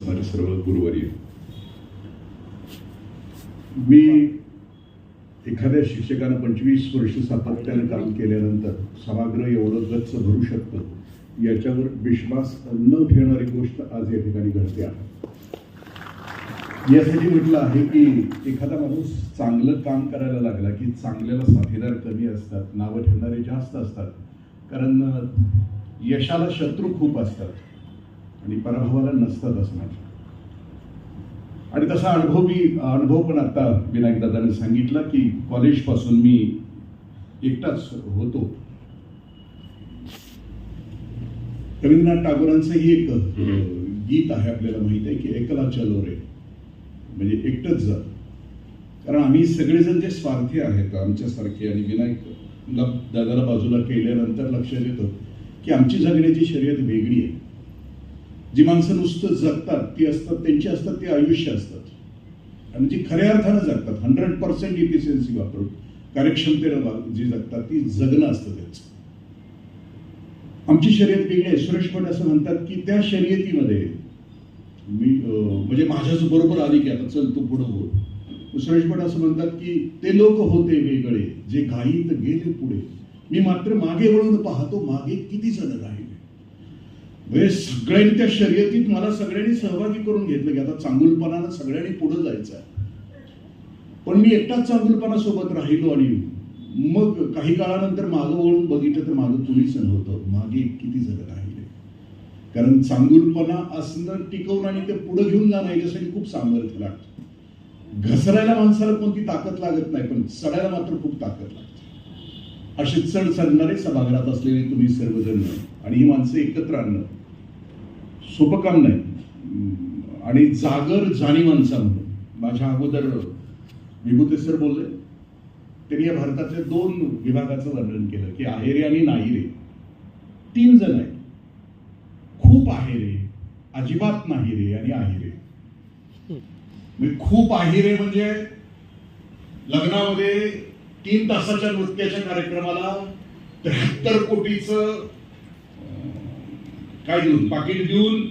माझे सर्व गुरुवर्य, मी एखाद्या शिक्षकानं 25 वर्ष सातत्याने काम केल्यानंतर सभागृह एवढं गच्च भरू शकतं याच्यावर विश्वास न ठेवणारी गोष्ट आज या ठिकाणी घडते आहे. यासाठी म्हटलं आहे की एखादा माणूस चांगलं काम करायला लागला की चांगल्याला साथीदार कमी असतात, नावं ठेवणारे जास्त असतात. कारण यशाला शत्रू खूप असतात आणि पराभवाला नसतात असं म्हणतात. आणि तसा अनुभव पण आता विनायक दादाने सांगितला की कॉलेजपासून मी एकटाच होतो. रवींद्रनाथ टागोरांचंही एक गीत आहे, आपल्याला माहित आहे की एकला चलो रे, म्हणजे एकटंच जा. कारण आम्ही सगळेजण जे स्वार्थी आहेत आमच्यासारखे, आणि विनायक दादाला बाजूला केल्यानंतर लक्षात येतं की आमची जगण्याची शर्यत वेगळी आहे. जी माणसं नुसतं जगतात ती असतात, त्यांची असतात ते आयुष्य असतात, आणि जी खऱ्या अर्थानं जगतात 100% इफिशियन्सी वापरून कार्यक्षमतेनं जी जगतात ती जगणं असतं त्यांचं. आमची शर्यत वेगळी आहे. सुरेश भट असं म्हणतात की त्या शर्यतीमध्ये मी म्हणजे माझ्याच बरोबर आली की आता चल तू पुढं हो. सुरेश भट असं म्हणतात की ते लोक होते वेगळे जे घाईत गेले पुढे, मी मात्र मागे वळून पाहतो मागे किती जण राहिले. म्हणजे सगळ्यांनी त्या शर्यतीत मला सगळ्यांनी सहभागी करून घेतलं की आता चांगुलपणानं सगळ्यांनी पुढे जायचं आहे. पण मी एकटाच चांगुलपणा सोबत राहिलो, आणि मग काही काळानंतर मागं वळून बघितलं तर मागं कुणीच नव्हतं, मागे किती जण राहिले. कारण चांगुलपणा असणं टिकवून आणि ते पुढे घेऊन जाणं याच्यासाठी खूप सामर्थ्य लागतं. घसरायला माणसाला कोणती ताकद लागत नाही, पण चढायला मात्र खूप ताकद लागते. असे चढ चढणारे सभागृहात असलेले तुम्ही सर्वजण आणि ही माणसं एकत्र आणणं सोपं काम नाही. आणि जागर जाणीवांचा म्हणून माझ्या अगोदर विभूते सर बोलले, त्यांनी या भारताच्या 2 विभागाचं वर्णन केलं की आहेरे आणि नाहीरे. 3 जण आहेत, खूप आहेरे, अजिबात नाहीरे आणि आहेरे. खूप आहेरे म्हणजे लग्नामध्ये 3 तासाच्या नृत्याच्या कार्यक्रमाला 73 कोटीचं काय देऊन पाकिट देऊन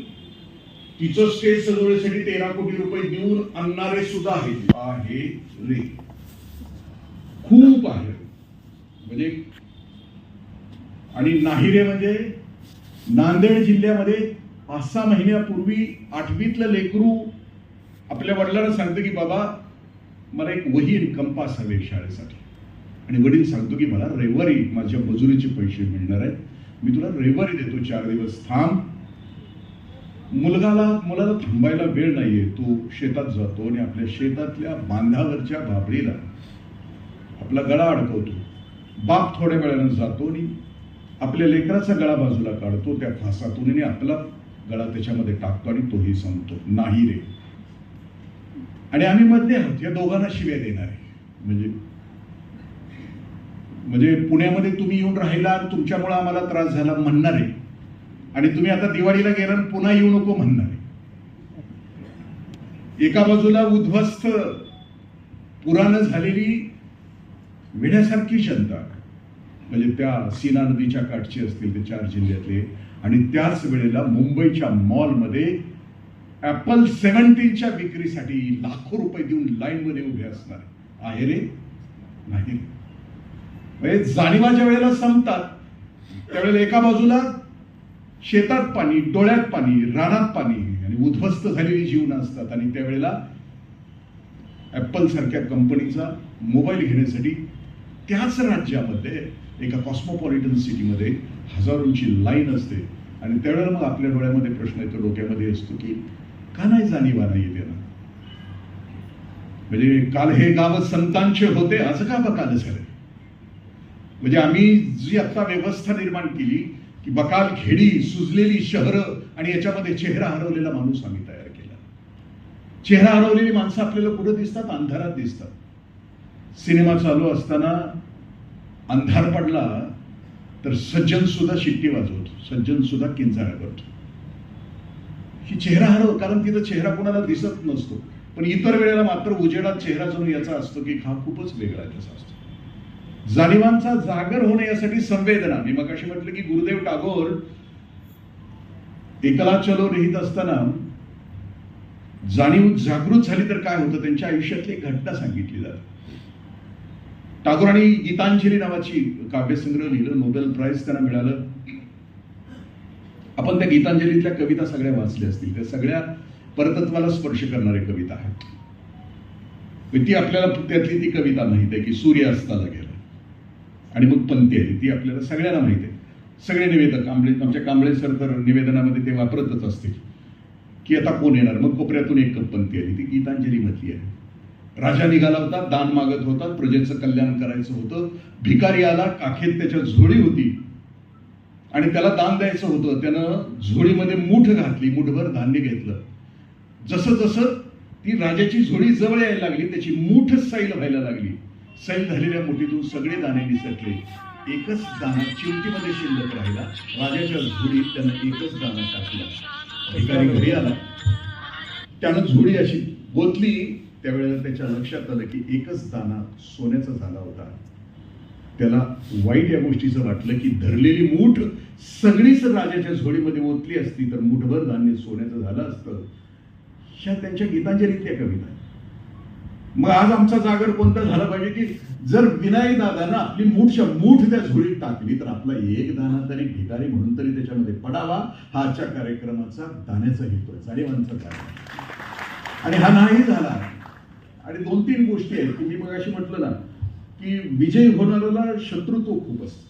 तिचं स्टेज सजवण्यासाठी 13 कोटी रुपये देऊन आणणारे सुद्धा आहेत. आहे रे, खूप आहे म्हणजे. आणि नाही रे म्हणजे नांदेड जिल्ह्यामध्ये 5-6 महिन्यापूर्वी 8वीतलं लेकरू आपल्या वडिलांना सांगतं की बाबा मला एक वही आणि कंपास हवे शाळेसाठी, आणि वडील सांगतो की मला रविवारी माझ्या मजुरीचे पैसे मिळणार आहेत, मी तुला रविवारी देतो, 4 दिवस थांब. मुलाला थांबायला वेळ नाहीये, तो शेतात जातो आणि आपल्या शेतातल्या बांधावरच्या भाबडीला आपला गळा अडकवतो. बाप थोड्या वेळानं जातो आणि आपल्या लेकराचा गळा बाजूला काढतो त्या फासातून आणि आपला गळा त्याच्यामध्ये टाकतो आणि तोही सांगतो नाही रे. आणि आम्ही मधले आहोत, या दोघांना शिव्या देणार आहे. म्हणजे पुण्यामध्ये तुम्ही येऊन राहिला आणि तुमच्यामुळे आम्हाला त्रास झाला म्हणणारे, आणि तुम्ही आता दिवाळीला गेला पुन्हा येऊ नको म्हणणारे. एका बाजूला उद्ध्वस्त पुरानं झालेली वेड्यासारखी जनता, म्हणजे त्या सीना नदीच्या काठची असतील ते 4 जिल्ह्यातले, आणि त्याच वेळेला मुंबईच्या मॉलमध्ये ऍपल 17च्या विक्रीसाठी लाखो रुपये देऊन लाईन मध्ये उभे असणार. आहे रे नाही रे. म्हणजे जाणीवाच्या वेळेला संपतात त्यावेळेला एका बाजूला शेतात पाणी, डोळ्यात पाणी, रानात पाणी आणि उद्ध्वस्त झालेली जीवन असतात, आणि त्यावेळेला ऍपल सारख्या कंपनीचा मोबाईल घेण्यासाठी त्याच राज्यामध्ये एका कॉस्मोपॉलिटन सिटीमध्ये हजारोंची लाईन असते. आणि त्यावेळेला मग आपल्या डोळ्यामध्ये प्रश्न येतो, डोक्यामध्ये असतो की का नाही जाणीवा नाही त्याला. म्हणजे काल हे गाव संतांचे होते असं का बकाल झालं. म्हणजे आम्ही जी आता व्यवस्था निर्माण केली की बकाल खेडी, सुजलेली शहरं आणि याच्यामध्ये चेहरा हरवलेला माणूस आम्ही तयार केला. चेहरा हरवलेली माणसं आपल्याला कुठं दिसतात? अंधारात दिसतात. सिनेमा चालू असताना अंधार पडला तर सज्जन सुद्धा शिट्टी वाजवतो, सज्जन सुद्धा किंचाळा करतो. ही चेहरा हरव, कारण तिथं चेहरा कोणाला दिसत नसतो, पण इतर वेळेला मात्र उजेडात चेहरा जणू याचा असतो की हा खूपच वेगळा त्याचा असतो. जाणीवांचा जागर होणे यासाठी संवेदना. मी मगाशी म्हटलं की गुरुदेव टागोर एकला चलो लिहित असताना जाणीव जागृत झाली तर काय होतं, त्यांच्या आयुष्यातली एक घटना सांगितली जाते. टागोरांनी गीतांजली नावाची काव्यसंग्रह लिहिलं, नोबेल प्राइज त्यांना मिळालं. आपण त्या गीतांजलीतल्या कविता सगळ्या वाचल्या असतील, त्या सगळ्या परतत्वाला स्पर्श करणाऱ्या कविता आहेत. ती आपल्याला त्यातली ती कविता माहिती आहे की सूर्य अस्ताला गेला आणि मग पंथी आली, ती आपल्याला सगळ्यांना माहिती आहे. सगळे निवेदक, आमच्या कांबळे सर तर निवेदनामध्ये ते वापरतच असतील की आता कोण येणार, मग कोपऱ्यातून एक पंथी आली, ती गीतांजली मधली आहे. राजा निघाला होता, दान मागत होता, प्रजेचं कल्याण करायचं होतं. भिकारी आला, काखेत त्याच्या झोळी होती आणि त्याला दान द्यायचं होतं. त्यानं झोळीमध्ये मूठ घातली, मूठभर धान्य घेतलं. जसं जसं ती राजाची झोळी जवळ यायला लागली, त्याची मूठ सैल व्हायला लागली. सैल झालेल्या मुठीतून सगळे दाणे निसटले, एकच दाणा चिमटीमध्ये शिल्लक राहिला. राजाच्या झोळीत त्यानं एकच दाणा टाकला. भिकारी घरी आला, त्यानं झोळी अशी गोतली. त्यावेळेला त्याच्या लक्षात आलं की एकच दाणा सोन्याचा झाला होता. त्याला वाईट या गोष्टीचं वाटलं की धरलेली मूठ सगळीच राजाच्या झोळीमध्ये ओतली असती तर मूठभर धान्य सोन्याचं झालं असतं. ह्या त्यांच्या गीतांजलीतल्या कविता. मग आज आमचा जागर कोणता झाला पाहिजे की जर विनायक दादानं आपली मूठ त्या झोळीत टाकली तर आपला एक दाना तरी भिकारी म्हणून तरी त्याच्यामध्ये पडावा. हा आजच्या कार्यक्रमाचा दाण्याचा हेतू आहे, जाणीवांचा कार्य. आणि हा नाही झाला. आणि 2-3 गोष्टी आहेत की मी मगाशी म्हटलं ना की विजय होणाऱ्याला शत्रुत्व खूप असतं,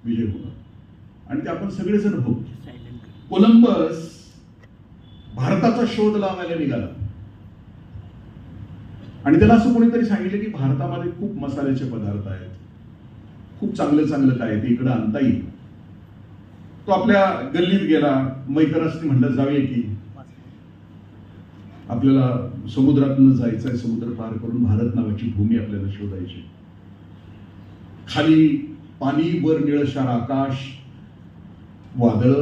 विजय होणार, आणि ते आपण सगळेजण होतो. कोलंबस भारताचा शोध लावायला निघाला आणि त्याला असं कोणीतरी सांगितलं की भारतामध्ये खूप मसाल्याचे पदार्थ आहेत, खूप चांगलं चांगलं काय ते इकडं आणता येईल. तो आपल्या गल्लीत गेला, मैत्रासनी म्हणलं जाऊया की आपल्याला समुद्रातून जायचंय, समुद्र पार करून भारत नावाची भूमी आपल्याला शोधायची. खाली पाणी, वर निळशार आकाश, वादळ,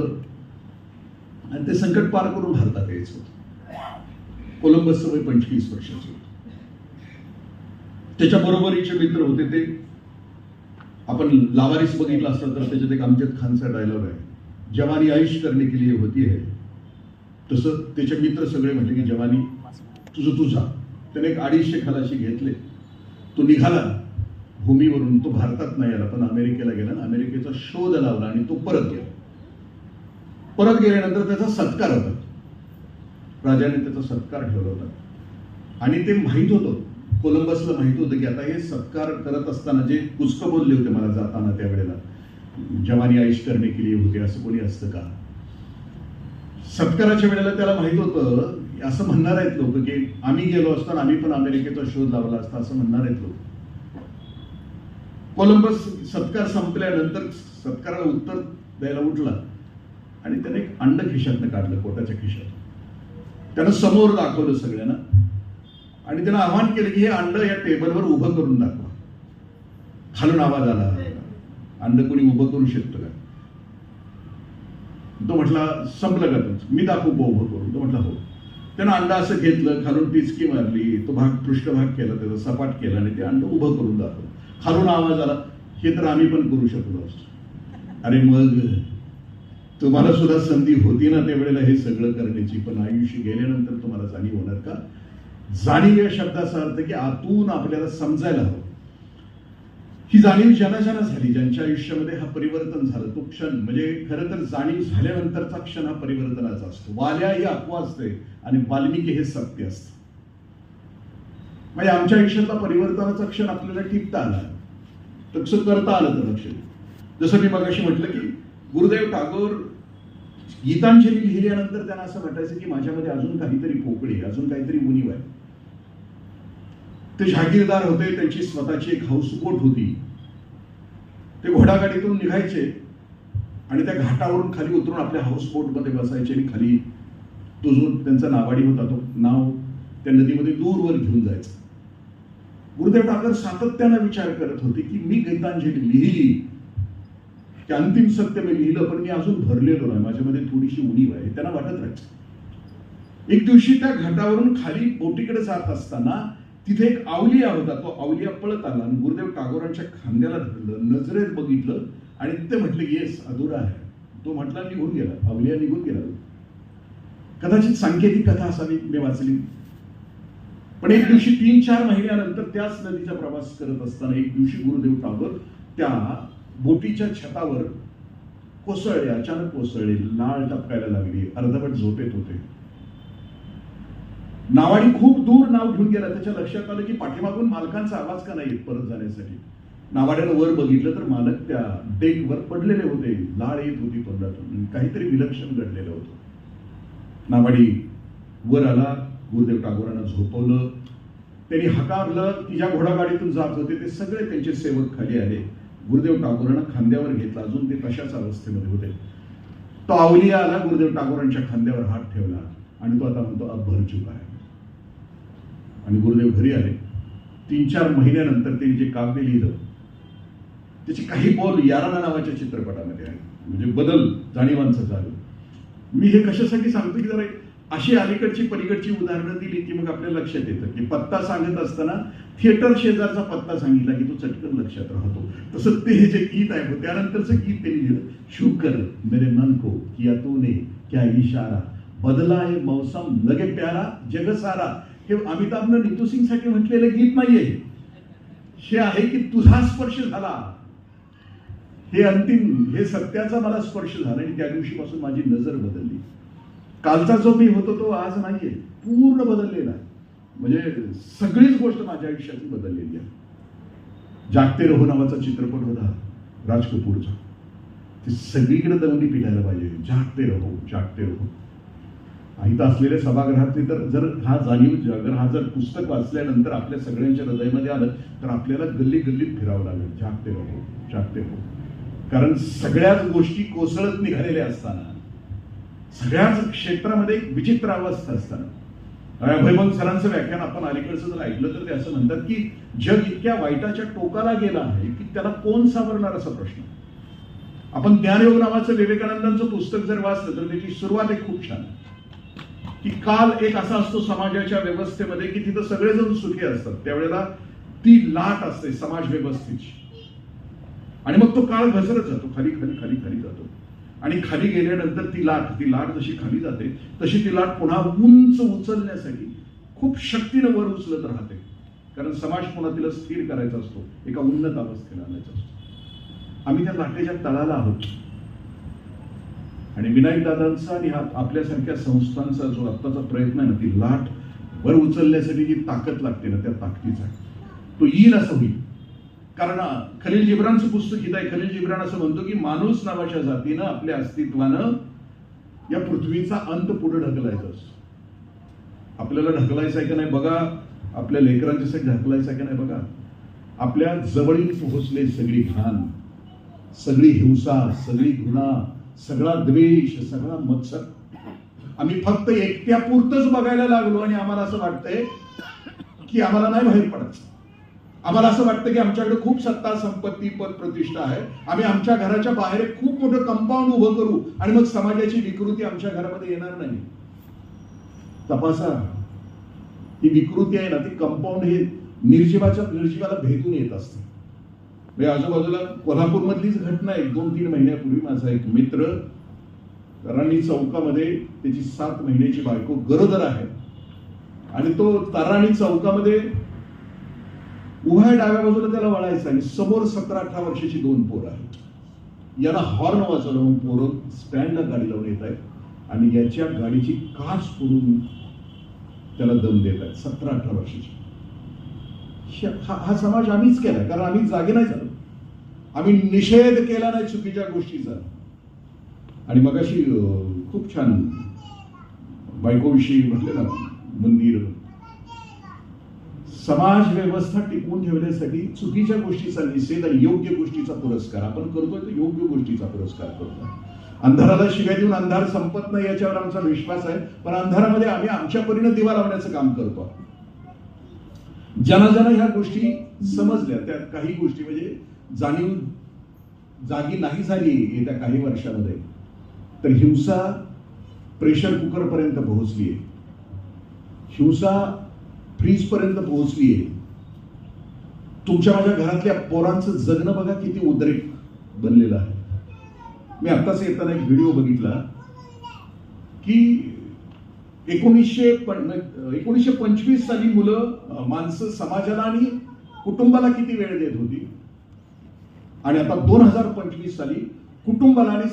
आणि ते संकट पार करून भारतात यायचं होतं. कोलंबसचं वय 25 वर्षाचं होतं. त्याच्या बरोबरीचे मित्र होते ते, आपण लावारिस बघितलं असतं तर त्याच्यात एक अमजद खानचा डायलॉग आहे, जवानी आयुष करने के लिए होती है. तसं त्याचे मित्र सगळे म्हटले की जवानी तुझं तुझा. त्याने एक 250 खलाशी घेतले, तो निघाला भूमीवरून. तो भारतात नाही आला पण अमेरिकेला गेला, अमेरिकेचा शोध लावला आणि तो परत गेला. परत गेल्यानंतर त्याचा सत्कार होता, राजाने त्याचा सत्कार ठेवला होता. आणि ते माहित होतं, कोलंबसला माहित होतं की आता हे सत्कार करत असताना जे कुचकं बोलले होते मला जाताना त्यावेळेला, जवानी आयुष करणे केली होते, असं कोणी असतं का. सत्काराच्या वेळेला त्याला माहित होतं असं म्हणणार आहेत लोक की आम्ही गेलो असताना आम्ही पण अमेरिकेचा शोध लावला असता, असं म्हणणार आहेत लोक. कोलंबस सत्कार संपल्यानंतर सत्काराला उत्तर द्यायला उठला आणि त्याने एक अंड खिशातनं काढलं, पोटाच्या खिशात. त्यानं समोर दाखवलं सगळ्यांना आणि त्यानं आवाहन केलं की हे अंड या टेबलवर उभं करून दाखवा. खालून आवाज आला, अंड कोणी उभं करू शकतं का. तो म्हटला संपलं का तुमचं, मी दाखवू उभं करून. तो म्हटला हो. त्यानं अंड असं घेतलं, खालून टिचकी मारली, तो भाग पृष्ठभाग केला, त्याचा सपाट केला आणि ते अंड उभं करून दाखवलं. खालून आवाज आला, हे तर आम्ही पण करू शकलो असतो. अरे मग तुम्हाला सुद्धा संधी होती ना त्यावेळेला हे सगळं करण्याची, पण आयुष्य गेल्यानंतर तुम्हाला जाणीव होणार का. जाणीव या शब्दाचा अर्थ की आतून आपल्याला समजायला हवं. ही जाणीव ज्यांना झाली, ज्यांच्या आयुष्यामध्ये हा परिवर्तन झालं, तो क्षण म्हणजे खरं तर जाणीव झाल्यानंतरचा क्षण हा परिवर्तनाचा असतो. वाल्या ही अफवा असते आणि वाल्मिकी हे सत्य असतं. म्हणजे आमच्या आयुष्यातला परिवर्तनाचा क्षण आपल्याला टिपता आला, तसं करता आलं तर लक्ष. जसं मी मगाशी म्हटलं की गुरुदेव टागोर गीतांजली लिहिल्यानंतर त्यांना असं वाटायचं की माझ्यामध्ये अजून काहीतरी पोकळी, अजून काहीतरी उणीव आहे. ते जहागीरदार होते, त्यांची स्वतःची एक हाऊसबोट होती. ते घोडागाडीतून निघायचे आणि त्या घाटावरून खाली उतरून आपल्या हाऊसबोटमध्ये बसायचे आणि खाली तो जो त्यांचा नावाडी होता तो नाव त्या नदीमध्ये दूरवर घेऊन जायचं. गुरुदेव टागोर सातत्यानं विचार करत होते की मी गीतांजली लिहिली, की अंतिम सत्य मी लिहिलं, पण मी अजून भरलेलो नाही, माझ्यामध्ये थोडीशी उणीव आहे, त्यांना वाटत राहायचं. एक दिवशी त्या घाटावरून खाली बोटीकडे जात असताना तिथे एक आवलिया होता. तो आवलिया पळत आला आणि गुरुदेव टागोरांच्या खांद्याला धरलं, नजरेत बघितलं आणि ते म्हटले येस अधुरा आहे. तो म्हटला निघून गेला, आवलिया निघून गेला. कदाचित सांकेतिक कथा असावी, मी वाचली. पण एक दिवशी 3-4 महिन्यानंतर त्याच नदीचा प्रवास करत असताना एक दिवशी गुरुदेव टागोर त्या बोटीच्या छतावर कोसळले, अचानक कोसळले, लाळ टपकायला लागली, अर्धवट झोपेत होते. नावाडी खूप दूर नाव घेऊन गेला. त्याच्या लक्षात आलं की पाठीमागून मालकांचा आवाज का नाही येत परत जाण्यासाठी. नावाड्यानं वर बघितलं तर मालक त्या डेकवर पडलेले होते, लाळ येत होती तोंडातून, काहीतरी विलक्षण घडलेलं होतं. नावाडी वर आला, गुरुदेव टागोरांना झोपवलं, त्यांनी हकारलं की ज्या घोडागाडीतून जात होते ते सगळे त्यांचे सेवक खाली आले. गुरुदेव टागोरांना खांद्यावर घेतला, अजून ते तशाच अवस्थेमध्ये होते. तो अवलिया आला, गुरुदेव टागोरांच्या खांद्यावर हात ठेवला आणि तो आता म्हणतो अब भर चुका आहे. आणि गुरुदेव घरी आले. 3-4 महिन्यानंतर त्यांनी जे काव्य लिहिलं त्याचे काही बोल याराना नावाच्या चित्रपटामध्ये आहे. म्हणजे बदल जाणीवांचं झालं. मी हे कशासाठी सांगतो की जरा अशी अलीकडची पलीकडची उदाहरणं दिली की मग आपल्या लक्षात येतं की पत्ता सांगत असताना थिएटर शेजारचा पत्ता सांगितला की तो चटकन लक्षात राहतो. तसं ते हे जे गीत आहे त्यानंतरचं गीत त्यांनी लिहिलं, शुक्र मेरे मन को किया तूने क्या इशारा, बदला है मौसम लगे प्यारा जग सारा. हे अमिताभनं नीतू सिंग साठी म्हटलेलं गीत नाहीये, हे आहे की तुझा स्पर्श झाला, हे अंतिम, हे सत्याचा मला स्पर्श झाला आणि त्या दिवशीपासून माझी नजर बदलली. कालचा जो मी होतो तो आज नाहीये, पूर्ण बदललेला आहे. म्हणजे सगळीच गोष्ट माझ्या आयुष्यातली बदललेली आहे. जागते रहो नावाचा चित्रपट होता राज कपूरचा, ते सगळीकडे दवंडी पिटायला पाहिजे, जागते रहो जागते रहो. इथं असलेल्या सभागृहातली तर जर हा जर पुस्तक वाचल्यानंतर आपल्या सगळ्यांच्या हृदयामध्ये आलं तर आपल्याला गल्ली गल्लीत फिरावं लागेल, जागते रहो जागते रहो. कारण सगळ्याच गोष्टी कोसळत निघालेल्या असताना, सगळ्याच क्षेत्रामध्ये एक विचित्र अवस्था असताना, अभयभंग सरांचं व्याख्यान आपण अलीकडचं जर ऐकलं तर ते असं म्हणतात की जग इतक्या वाईटाच्या टोकाला गेला आहे की त्याला कोण सावरणार असा प्रश्न. आपण ज्ञानयोग नावाचं विवेकानंदांचं पुस्तक जर वाचलं तर त्याची सुरुवात एक खूप छान की काल एक असा असतो समाजाच्या व्यवस्थेमध्ये की तिथं सगळेजण सुखी असतात, त्यावेळेला ती लाट असते समाज व्यवस्थेची आणि मग तो काळ घसरत जातो, खाली खाली खाली खाली जातो आणि खाली गेल्यानंतर ती लाट जशी खाली जाते तशी ती लाट पुन्हा उंच उचलण्यासाठी खूप शक्तीनं वर उचलत राहते. कारण समाज पुन्हा तिला स्थिर करायचा असतो, एका उन्नत अवस्थेला आणायचा असतो. आम्ही त्या लाटेच्या तळाला आहोत आणि विनायक दादांचा आणि आपल्यासारख्या संस्थांचा जो आत्ताचा प्रयत्न आहे ना, ती लाट वर उचलण्यासाठी जी ताकद लागते ना, त्या ताकदीचा तो येईल असं होईल. कारण खलील जिब्रानचं पुस्तक हित आहे. खलील जिब्रान असं म्हणतो की माणूस नावाच्या जातीनं आपल्या अस्तित्वानं या पृथ्वीचा अंत पुढे ढकलायचा असतो. आपल्याला ढकलायचं आहे का नाही बघा, आपल्या लेकरांच्यासाठी ढकलायचं आहे का नाही बघा. आपल्या जवळील पोहोचले सगळी घाण, सगळी हिंसा, सगळी घृणा, सगळा द्वेष, सगळा मत्सर आम्ही फक्त एकट्यापुरतच बघायला लागलो आणि आम्हाला असं वाटतंय की आम्हाला नाही बाहेर पडायचं. आम्हाला असं वाटतं की आमच्याकडे खूप सत्ता, संपत्ती, पद, प्रतिष्ठा आहे, आम्ही आमच्या घराच्या बाहेर एक खूप मोठं कंपाऊंड उभं करू आणि मग समाजाची विकृती आमच्या घरामध्ये येणार नाही. तपासा, ही विकृती आहे ना, ती कंपाऊंड हे निर्जीवाला भेटून येत असते. म्हणजे आजूबाजूला कोल्हापूरमधलीच घटना आहे. 2-3 महिन्यापूर्वी माझा एक मित्र तराणी चौकामध्ये, त्याची 7 महिन्याची बायको गरोदर आहे आणि तो तराणी चौकामध्ये उभ्या डाव्या बाजूला त्याला वळायचं आणि समोर 17-18 वर्षाची 2 पोरं आहेत. याला हॉर्न वाजवलं, मग पोरं स्टँडला गाडी लावून येत आहेत आणि याच्या गाडीची काच फोडून त्याला दम देत आहेत. 17-18 वर्षाची. हा समाज आम्हीच केला, कारण आम्ही जागे नाही झालो, आम्ही निषेध केला नाही चुकीच्या गोष्टीचा. आणि मग अशी खूप छान बायकोविषयी म्हटले ना, मंदिर, समाज व्यवस्था टिकवून ठेवण्यासाठी चुकीच्या गोष्टीचा निषेध आणि योग्य गोष्टीचा पुरस्कार आपण करतोय, तर योग्य गोष्टीचा पुरस्कार करतोय. अंधाराला शिव्या देऊन अंधार संपत नाही याच्यावर आमचा विश्वास आहे, पण अंधारामध्ये आम्ही आमच्या परीने दिवा लावण्याचं काम करतो. ज्यांना ह्या गोष्टी समजल्या, त्या काही गोष्टी म्हणजे जागी नाही झाली येत्या काही वर्षामध्ये, तर हिंसा प्रेशर कुकर पर्यंत पोहोचली आहे, हिंसा फ्रीज पर्यंत पोहोचली आहे. तुमच्या माझ्या घरातल्या पोरांचं जगणं बघा किती उद्रेक बनलेलं आहे. मी आत्ताच येताना एक व्हिडिओ बघितला की 1925 साली माणसं समाजाला आणि कुटुंबाला किती वेळ देत होती, आणि आता 2025 साली कुटुंबाला आणि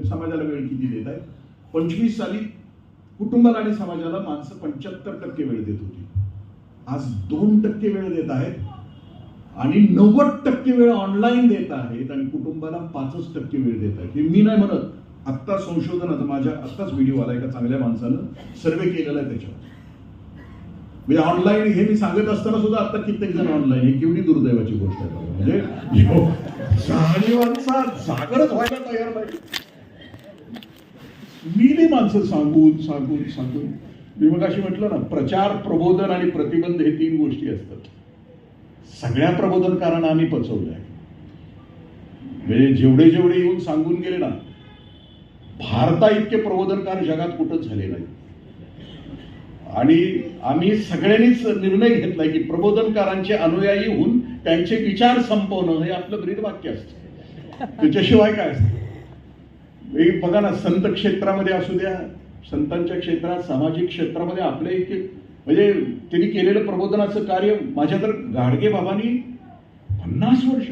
समाजाला वेळ किती देत आहे. 25 साली कुटुंबाला आणि समाजाला माणसं 75% वेळ देत होती, आज 2% वेळ देत आहेत, आणि 90% वेळ ऑनलाईन देत आहेत, आणि कुटुंबाला 5% वेळ देत आहेत. हे मी नाही म्हणत, आत्ता संशोधनात माझ्या आत्ताच व्हिडिओ आला एका चांगल्या माणसानं सर्वे केलेला आहे त्याच्यावर. म्हणजे ऑनलाईन हे मी सांगत असताना सुद्धा आता कित्येक जण ऑनलाईन, ही केवढी दुर्दैवाची गोष्ट आहे. म्हणजे माणसा जागरच व्हायला तयार नाही. मिली माणसं सांगून सांगून सांगून. मी मग अशी म्हटलं ना, प्रचार, प्रबोधन आणि प्रतिबंध हे 3 गोष्टी असतात. सगळ्या प्रबोधनकारांना आम्ही पचवलंय. म्हणजे जेवढे जेवढे येऊन सांगून गेले ना, भारता इतके प्रबोधनकार जगात कुठंच झाले नाही. आणि आम्ही सगळ्यांनीच निर्णय घेतलाय की प्रबोधनकारांचे अनुयायी होऊन त्यांचे विचार संपवणं हे आपलं ब्रीदवाक्य असतं. त्याच्याशिवाय काय असतं. बघा ना, संत क्षेत्रामध्ये असू द्या, संतांच्या क्षेत्रात, सामाजिक क्षेत्रामध्ये आपले इतके, म्हणजे त्यांनी केलेलं प्रबोधनाचं कार्य, माझ्या तर गाडगे बाबांनी 50 वर्ष,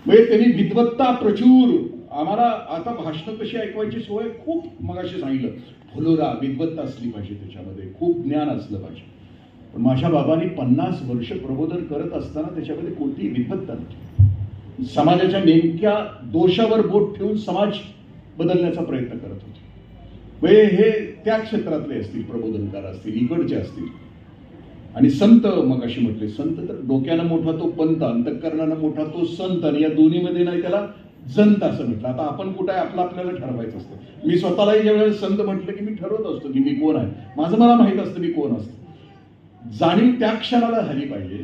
म्हणजे त्यांनी विद्वत्ता प्रचूर. आम्हाला आता भाषणं कशी ऐकवायची सोय खूप, मगाशी सांगितलं, फुलोरा विद्वत्ता असली पाहिजे, त्याच्यामध्ये खूप ज्ञान असलं पाहिजे. पण माझ्या बाबांनी 50 वर्ष प्रबोधन करत असताना त्याच्यामध्ये कोणतीही विद्वत्ता नव्हती. समाजाच्या नेमक्या दोषावर बोट ठेवून समाज बदलण्याचा प्रयत्न करत होते. म्हणजे हे त्या क्षेत्रातले असतील प्रबोधनकार असतील, इकडचे असतील. आणि संत, मग अशी म्हटले, संत तर डोक्यानं मोठा तो पंत, अंतःकरणानं मोठा तो संत, आणि या दोन्हीमध्ये नाही त्याला जंत असं म्हटलं. आता आपण कुठं आहे आपलं आपल्याला ठरवायचं असतं. मी स्वतःलाही ज्यावेळेला संत म्हटलं की मी ठरवत असतो की मी कोण आहे, माझं मला माहित असतं मी कोण असतं. जाणीव त्या क्षणाला झाली पाहिजे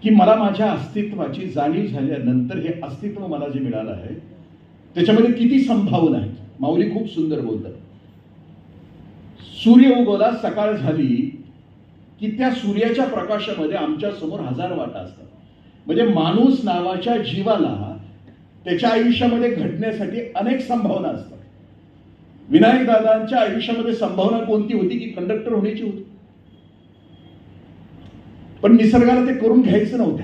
की मला माझ्या अस्तित्वाची जाणीव झाल्यानंतर हे अस्तित्व मला जे मिळालं आहे त्याच्यामध्ये किती संभावना आहेत. माऊली खूप सुंदर बोलतात, सूर्य उगवला, सकाळ झाली की त्या सूर्याच्या प्रकाशामध्ये आमच्या समोर 1000 वाटा असतात. म्हणजे माणूस नावाच्या जीवाला त्याच्या आयुष्यामध्ये घडण्यासाठी अनेक संभावना असतात. विनायक दादांच्या आयुष्यामध्ये संभावना कोणती होती की कंडक्टर होण्याची होती. पण निसर्गाला ते करून घ्यायचं नव्हतं,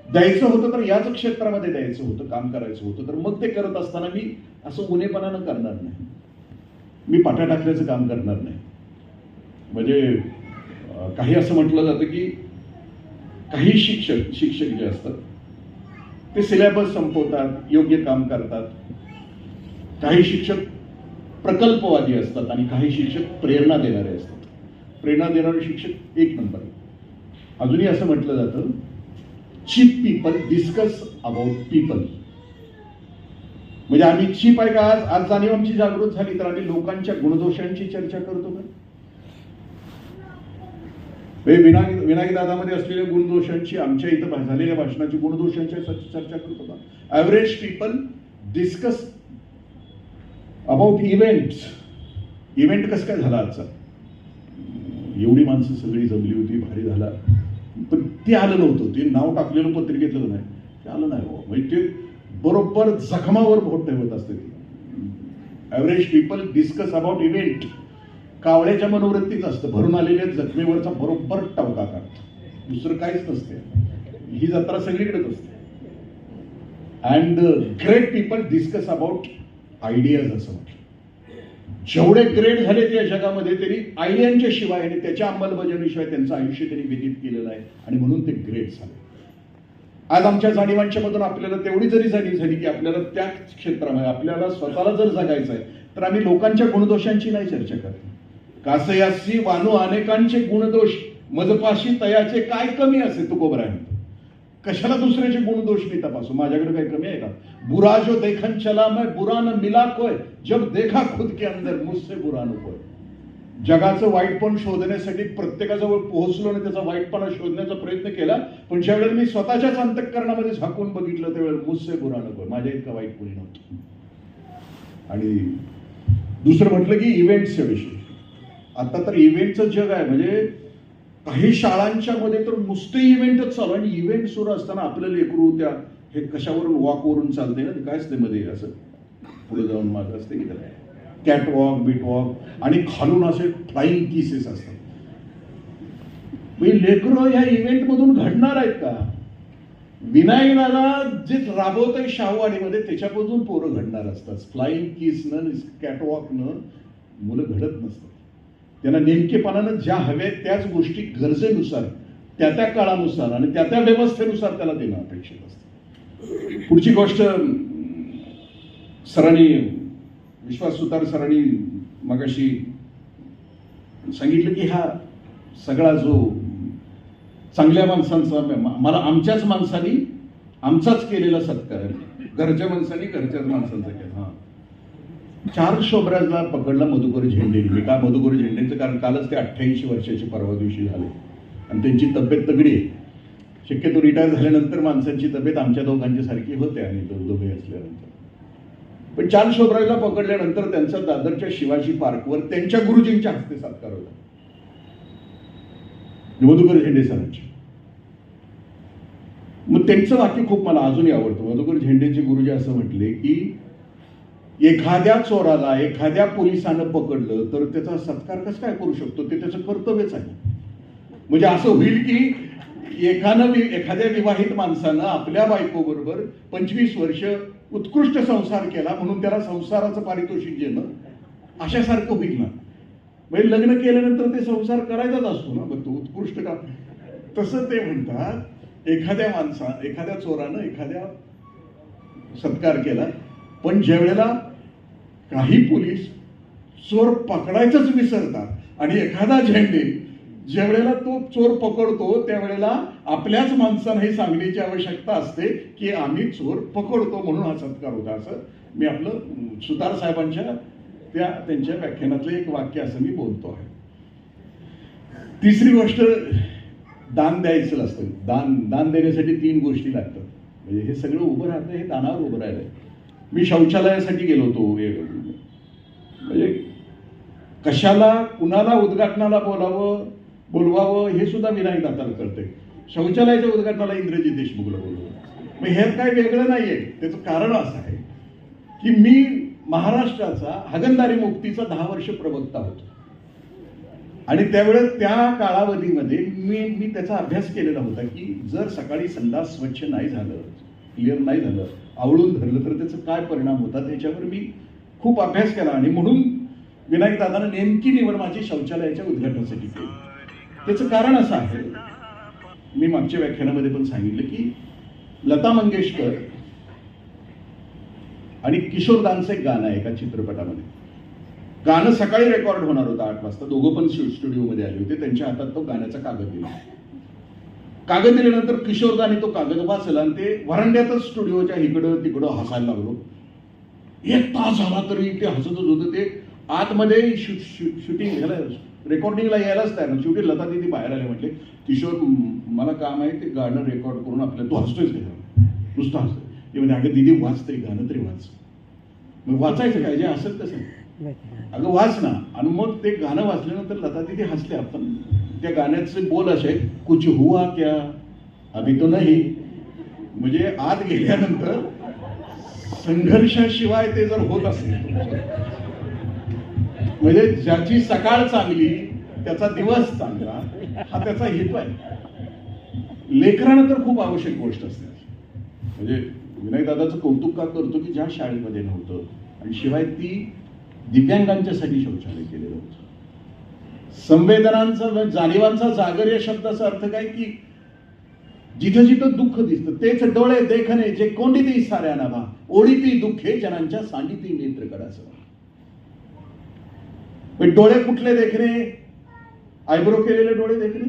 द्यायचं होतं तर याच क्षेत्रामध्ये द्यायचं होतं, काम करायचं होतं. तर मग ते करत असताना मी असं उन्हेपणानं करणार नाही, मी पाट्या टाकल्याचं काम करणार नाही. म्हणजे काही असं म्हटलं जातं की काही शिक्षक जे असतात ते सिलेबस संपवतात, योग्य काम करतात. काही शिक्षक प्रकल्पवादी असतात आणि काही शिक्षक प्रेरणा देणारे असतात. प्रेरणा देणारे शिक्षक 1 नंबर. अजूनही असं म्हटलं जातं, cheap people discuss about people. म्हणजे आम्ही चीप आहे का? आज जाणीव आमची जागृत झाली तर आम्ही लोकांच्या गुणदोषांची चर्चा करतो का? विनायक दादामध्ये असलेल्या गुणदोषांची, आमच्या इथं झालेल्या भाषणाची गुणदोषांची चर्चा करतो का? Average people discuss about events. Event कसं काय झाला आजचा, एवढी माणसं सगळी जमली होती, भारी झाला, पण ते आलं नव्हतं. ते नाव टाकलेलं पत्रिकेतलं नाही, ते आलं नाही. म्हणजे ते बरोबर जखमावर बोट ठेवत असते. Average people discuss about event. कावळ्याच्या मनोवृत्तीच असतं, भरून आलेल्या जखमेवरचा बरोबर टवका काढतो, दुसरं काहीच नसते. ही जत्रा सगळीकडेच असते. And great people discuss about ideas असं म्हटलं. जेवढे ग्रेट झाले त्या जगामध्ये त्यांनी आयडियांच्या शिवाय आणि त्याच्या अंमलबजावणीशिवाय त्यांचं आयुष्य त्यांनी व्यतीत केलेलं आहे, आणि म्हणून ते ग्रेट झाले. आज आमच्या जाणीवांच्या मधून आपल्याला तेवढी जरी जाणीव झाली की आपल्याला त्या क्षेत्रामध्ये आपल्याला स्वतःला जर जगायचं आहे तर आम्ही लोकांच्या गुणदोषांची नाही चर्चा करत. कासयासी वानू अनेकांचे गुणदोष, मजपाशी तयाचे काय कमी असे तुकोबराय म्हणतो. कशाला दुसऱ्याचे गुणदोष मी तपासू, माझ्याकडे काही कमी आहे का? बुरा जो देखन चला मैं बुरा न मिला कोय, जब देखा खुद के अंदर मुझसे बुरा न कोय. जगाचं वाईटपण शोधण्यासाठी प्रत्येकाजवळ पोहोचलो आणि त्याचा वाईटपणा शोधण्याचा प्रयत्न केला, पण ज्यावेळेला मी स्वतःच्याच अंतःकरणामध्ये झाकून बघितलं त्यावेळेला मुझसे बुरा न कोय, माझ्या इतका वाईट कोणी नव्हतं. आणि दुसरं म्हटलं की इव्हेंट्सच्या विषयी. आता तर इव्हेंटचं जग आहे. म्हणजे काही शाळांच्या मध्ये तर नुसते इव्हेंटच चालू, आणि इव्हेंट सुरू असताना आपलं लेकरू त्या हे कशावरून वॉकवरून चालते ना, ते काय असते मध्ये असं पुढे जाऊन मागं असते की त्याला कॅटवॉक बिटवॉक आणि खालून असे फ्लाइंग किसेस असतात. लेकरं ह्या इव्हेंट मधून घडणार आहेत का? विनायक दादा जे राबवतोय शाहूवाडीमध्ये त्याच्यापासून पोरं घडणार असतात. फ्लाइंग किसनं कॅटवॉकनं मुलं घडत नसतात. त्यांना नेमकेपणानं ज्या हव्यात त्याच गोष्टी गरजेनुसार त्या त्या काळानुसार आणि त्या त्या व्यवस्थेनुसार त्याला देणं अपेक्षित असतं. पुढची गोष्ट सरांनी विश्वास सुतार सरांनी मगाशी सांगितलं की हा सगळा जो चांगल्या माणसांचा मला आमच्याच माणसांनी आमचाच केलेला सत्कार आहे. घरच्या माणसांनी घरच्याच माणसांचा केला. 4 शोभराजला पकडला मधुकर झेंडे. मी का मधुकर झेंडेचं कारण कालच ते 88 वर्षाचे परवा दिवशी झाले आणि त्यांची तब्येत तगडी आहे. शक्यतो रिटायर झाल्यानंतर माणसांची तब्येत आमच्या दोघांची सारखी होते आणि दोघे असल्यानंतर. पण 4 शोभराजला पकडल्यानंतर त्यांचा दादरच्या शिवाजी पार्कवर त्यांच्या गुरुजींच्या हस्ते सत्कार होता. मधुकर झेंडे सरांचे. मग त्यांचं वाक्य खूप मला अजूनही आवडतं. मधुकर झेंडेचे गुरुजी असं म्हटले की एखाद्या चोराला एखाद्या पोलिसानं पकडलं तर त्याचा सत्कार कसं काय करू शकतो? ते त्याचं कर्तव्यच आहे. म्हणजे असं होईल की एखाद्या विवाहित माणसानं आपल्या बायको बरोबर 25 वर्ष उत्कृष्ट संसार केला म्हणून त्याला संसाराचं पारितोषिक देणं अशासारखं होईल ना. म्हणजे लग्न केल्यानंतर ते संसार करायचाच असतो ना. मग तो उत्कृष्ट का? तसं ते म्हणतात एखाद्या चोरानं एखाद्या सत्कार केला पण ज्यावेळेला काही पोलीस चोर पकडायचंच विसरतात आणि एखादा झेंडे ज्यावेळेला तो चोर पकडतो त्यावेळेला आपल्याच माणसांना हे सांगण्याची आवश्यकता असते की आम्ही चोर पकडतो म्हणून हा सत्कार होता. असं मी आपलं सुतार साहेबांच्या त्यांच्या व्याख्यानातलं एक वाक्य असं मी बोलतो आहे. तिसरी गोष्ट दान द्यायचं असतं. दान देण्यासाठी 3 गोष्टी लागतात. म्हणजे हे सगळं उभं राहतं हे दानावर उभं राहिलंय. मी शौचालयासाठी गेलो होतो. म्हणजे कशाला कुणाला उद्घाटनाला बोलवावं हे सुद्धा विनायक दातार करते. शौचालयाच्या उद्घाटनाला इंद्रजित देशमुखला बोलवलं. मग हे काही वेगळं नाहीये. त्याचं कारण असं आहे की मी महाराष्ट्राचा हागणदारी मुक्तीचा 10 वर्ष प्रवक्ता होतो आणि त्यावेळेस त्या कालावधीमध्ये मी त्याचा अभ्यास केलेला होता की जर सकाळी संडास स्वच्छ नाही झालं, क्लिअर नाही झालं, आवळून धरलं तर त्याचा काय परिणाम होता त्याच्यावर मी खूप अभ्यास केला आणि म्हणून विनायक दादानं नेमकी निवड माझी शौचालयाच्या उद्घाटनासाठी केली. त्याचं कारण असं आहे, मी मागच्या व्याख्यानामध्ये पण सांगितलं की लता मंगेशकर आणि किशोरदांचं एक गाणं आहे एका चित्रपटामध्ये. गाणं सकाळी रेकॉर्ड होणार होतं 8 वाजता. दोघं पण स्टुडिओमध्ये आले होते. त्यांच्या हातात तो गाण्याचा कागद दिला. कागद दिल्यानंतर किशोरदाने तो कागद वाचला आणि ते व्हरांड्यातच स्टुडिओच्या इकडं तिकडं हसायला लागलो. 1 तास झाला तरी ते हसतच होतं. ते आतमध्ये शूटिंग झालं, रेकॉर्डिंगला यायलाच तयार ना. शेवटी लता दिदी बाहेर आले. म्हटले किशोर मला काम आहे ते गाणं रेकॉर्ड करून आपल्याला तो हसतोयच का? नुसतं हसतोय. ते म्हणजे अगं दिदी वाच तरी गाणं तरी वाच. मग वाचायचं काय जे असेल तसं अगं वाच ना. आणि मग ते गाणं वाचल्यानंतर लता दिदी हसल्या. पण त्या गाण्याचे बोल असे कुछ हुआ क्या अभी तो नाही. म्हणजे आत गेल्यानंतर संघर्षाशिवाय ते जर होत असेल म्हणजे ज्याची सकाळ चांगली त्याचा दिवस चांगला हा त्याचा हेतू आहे. लेकरानं तर खूप आवश्यक गोष्ट असते. म्हणजे विनायक दादाचं कौतुक का करतो की ज्या शाळेमध्ये नव्हतं आणि शिवाय ती दिव्यांगांच्यासाठी शौचालय केलेलं होतं. संवेदनांचा जाणीवांचा जागर या शब्दाचा अर्थ काय की जिथं जिथं दुःख दिसतं तेच डोळे देखणे जे कोंडिती साऱ्या नावा ओढीती दुःखे जनांच्या सांडिती नेत्र कडाचं. डोळे कुठले देखणे? आयब्रो केलेले डोळे देखणे.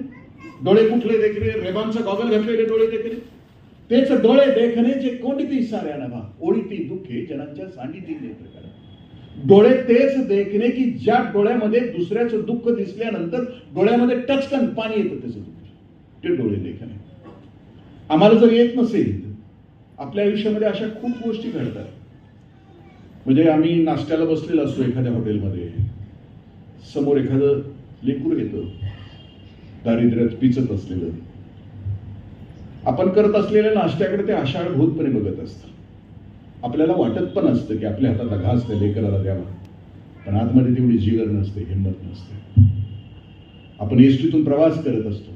डोळे कुठले देखणे? रेबांचा गॉगल घातलेले डोळे देखणे. तेच डोळे देखणे जे कोंडिती साऱ्या नावा ओढीती दुःखे जनांच्या सांडिती नेत्र कडाचं. डोळे तेच देखणे की ज्या डोळ्यामध्ये दुसऱ्याचं दुःख दिसल्यानंतर डोळ्यामध्ये टचकन पाणी येतं त्याचं दुःख. ते डोळे देखणे. आम्हाला जर येत नसेल आपल्या आयुष्यामध्ये अशा खूप गोष्टी घडतात. म्हणजे आम्ही नाश्त्याला बसलेलो असतो एखाद्या हॉटेलमध्ये, समोर एखादं लेकरू येतं दारिद्र्यात पिचत असलेलं. आपण करत असलेल्या नाश्त्याकडे ते आषाढभूतपणे बघत असतं. आपल्याला वाटत पण असतं की आपल्या हाताला घास त्या लेकराला द्यावा. पण आतमध्ये तेवढी जिगर नसते, हिंमत नसते. आपण एसटीतून प्रवास करत असतो,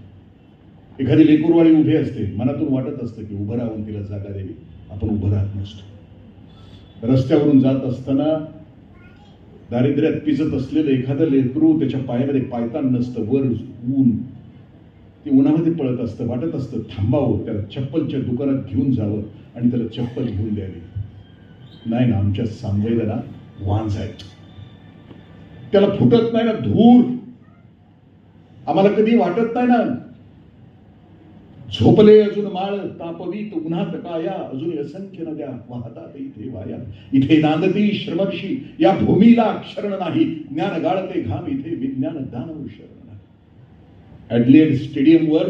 एखादी लेकरवाळी उभी असते, मनातून वाटत असतं की उभं राहून तिला जागा द्यावी, आपण उभं राहत नसतो. रस्त्यावरून जात असताना दारिद्र्यात पिजत असलेलं एखादं लेकरू, त्याच्या पायामध्ये पायतान नसतं, वर ऊन, ते उन्हामध्ये पळत असतं, वाटत असतं थांबावं, त्याला चप्पलच्या दुकानात घेऊन जावं आणि त्याला चप्पल घेऊन द्यावी. नाही ना, आमच्या संवेदना वांझ आहेत, त्याला फुटत नाही ना धूर. आम्हाला कधी वाटत नाही ना, झोपले अजून माळ तापवीत उन्हात काया, अजून असंख्य नद्या वाहतात इथे वाया, इथे नांदती श्रमर्षी या भूमीला क्षरण नाही, ज्ञान गाळते घाम इथे विज्ञान दानव शरण नाही. ॲडलेड स्टेडियमवर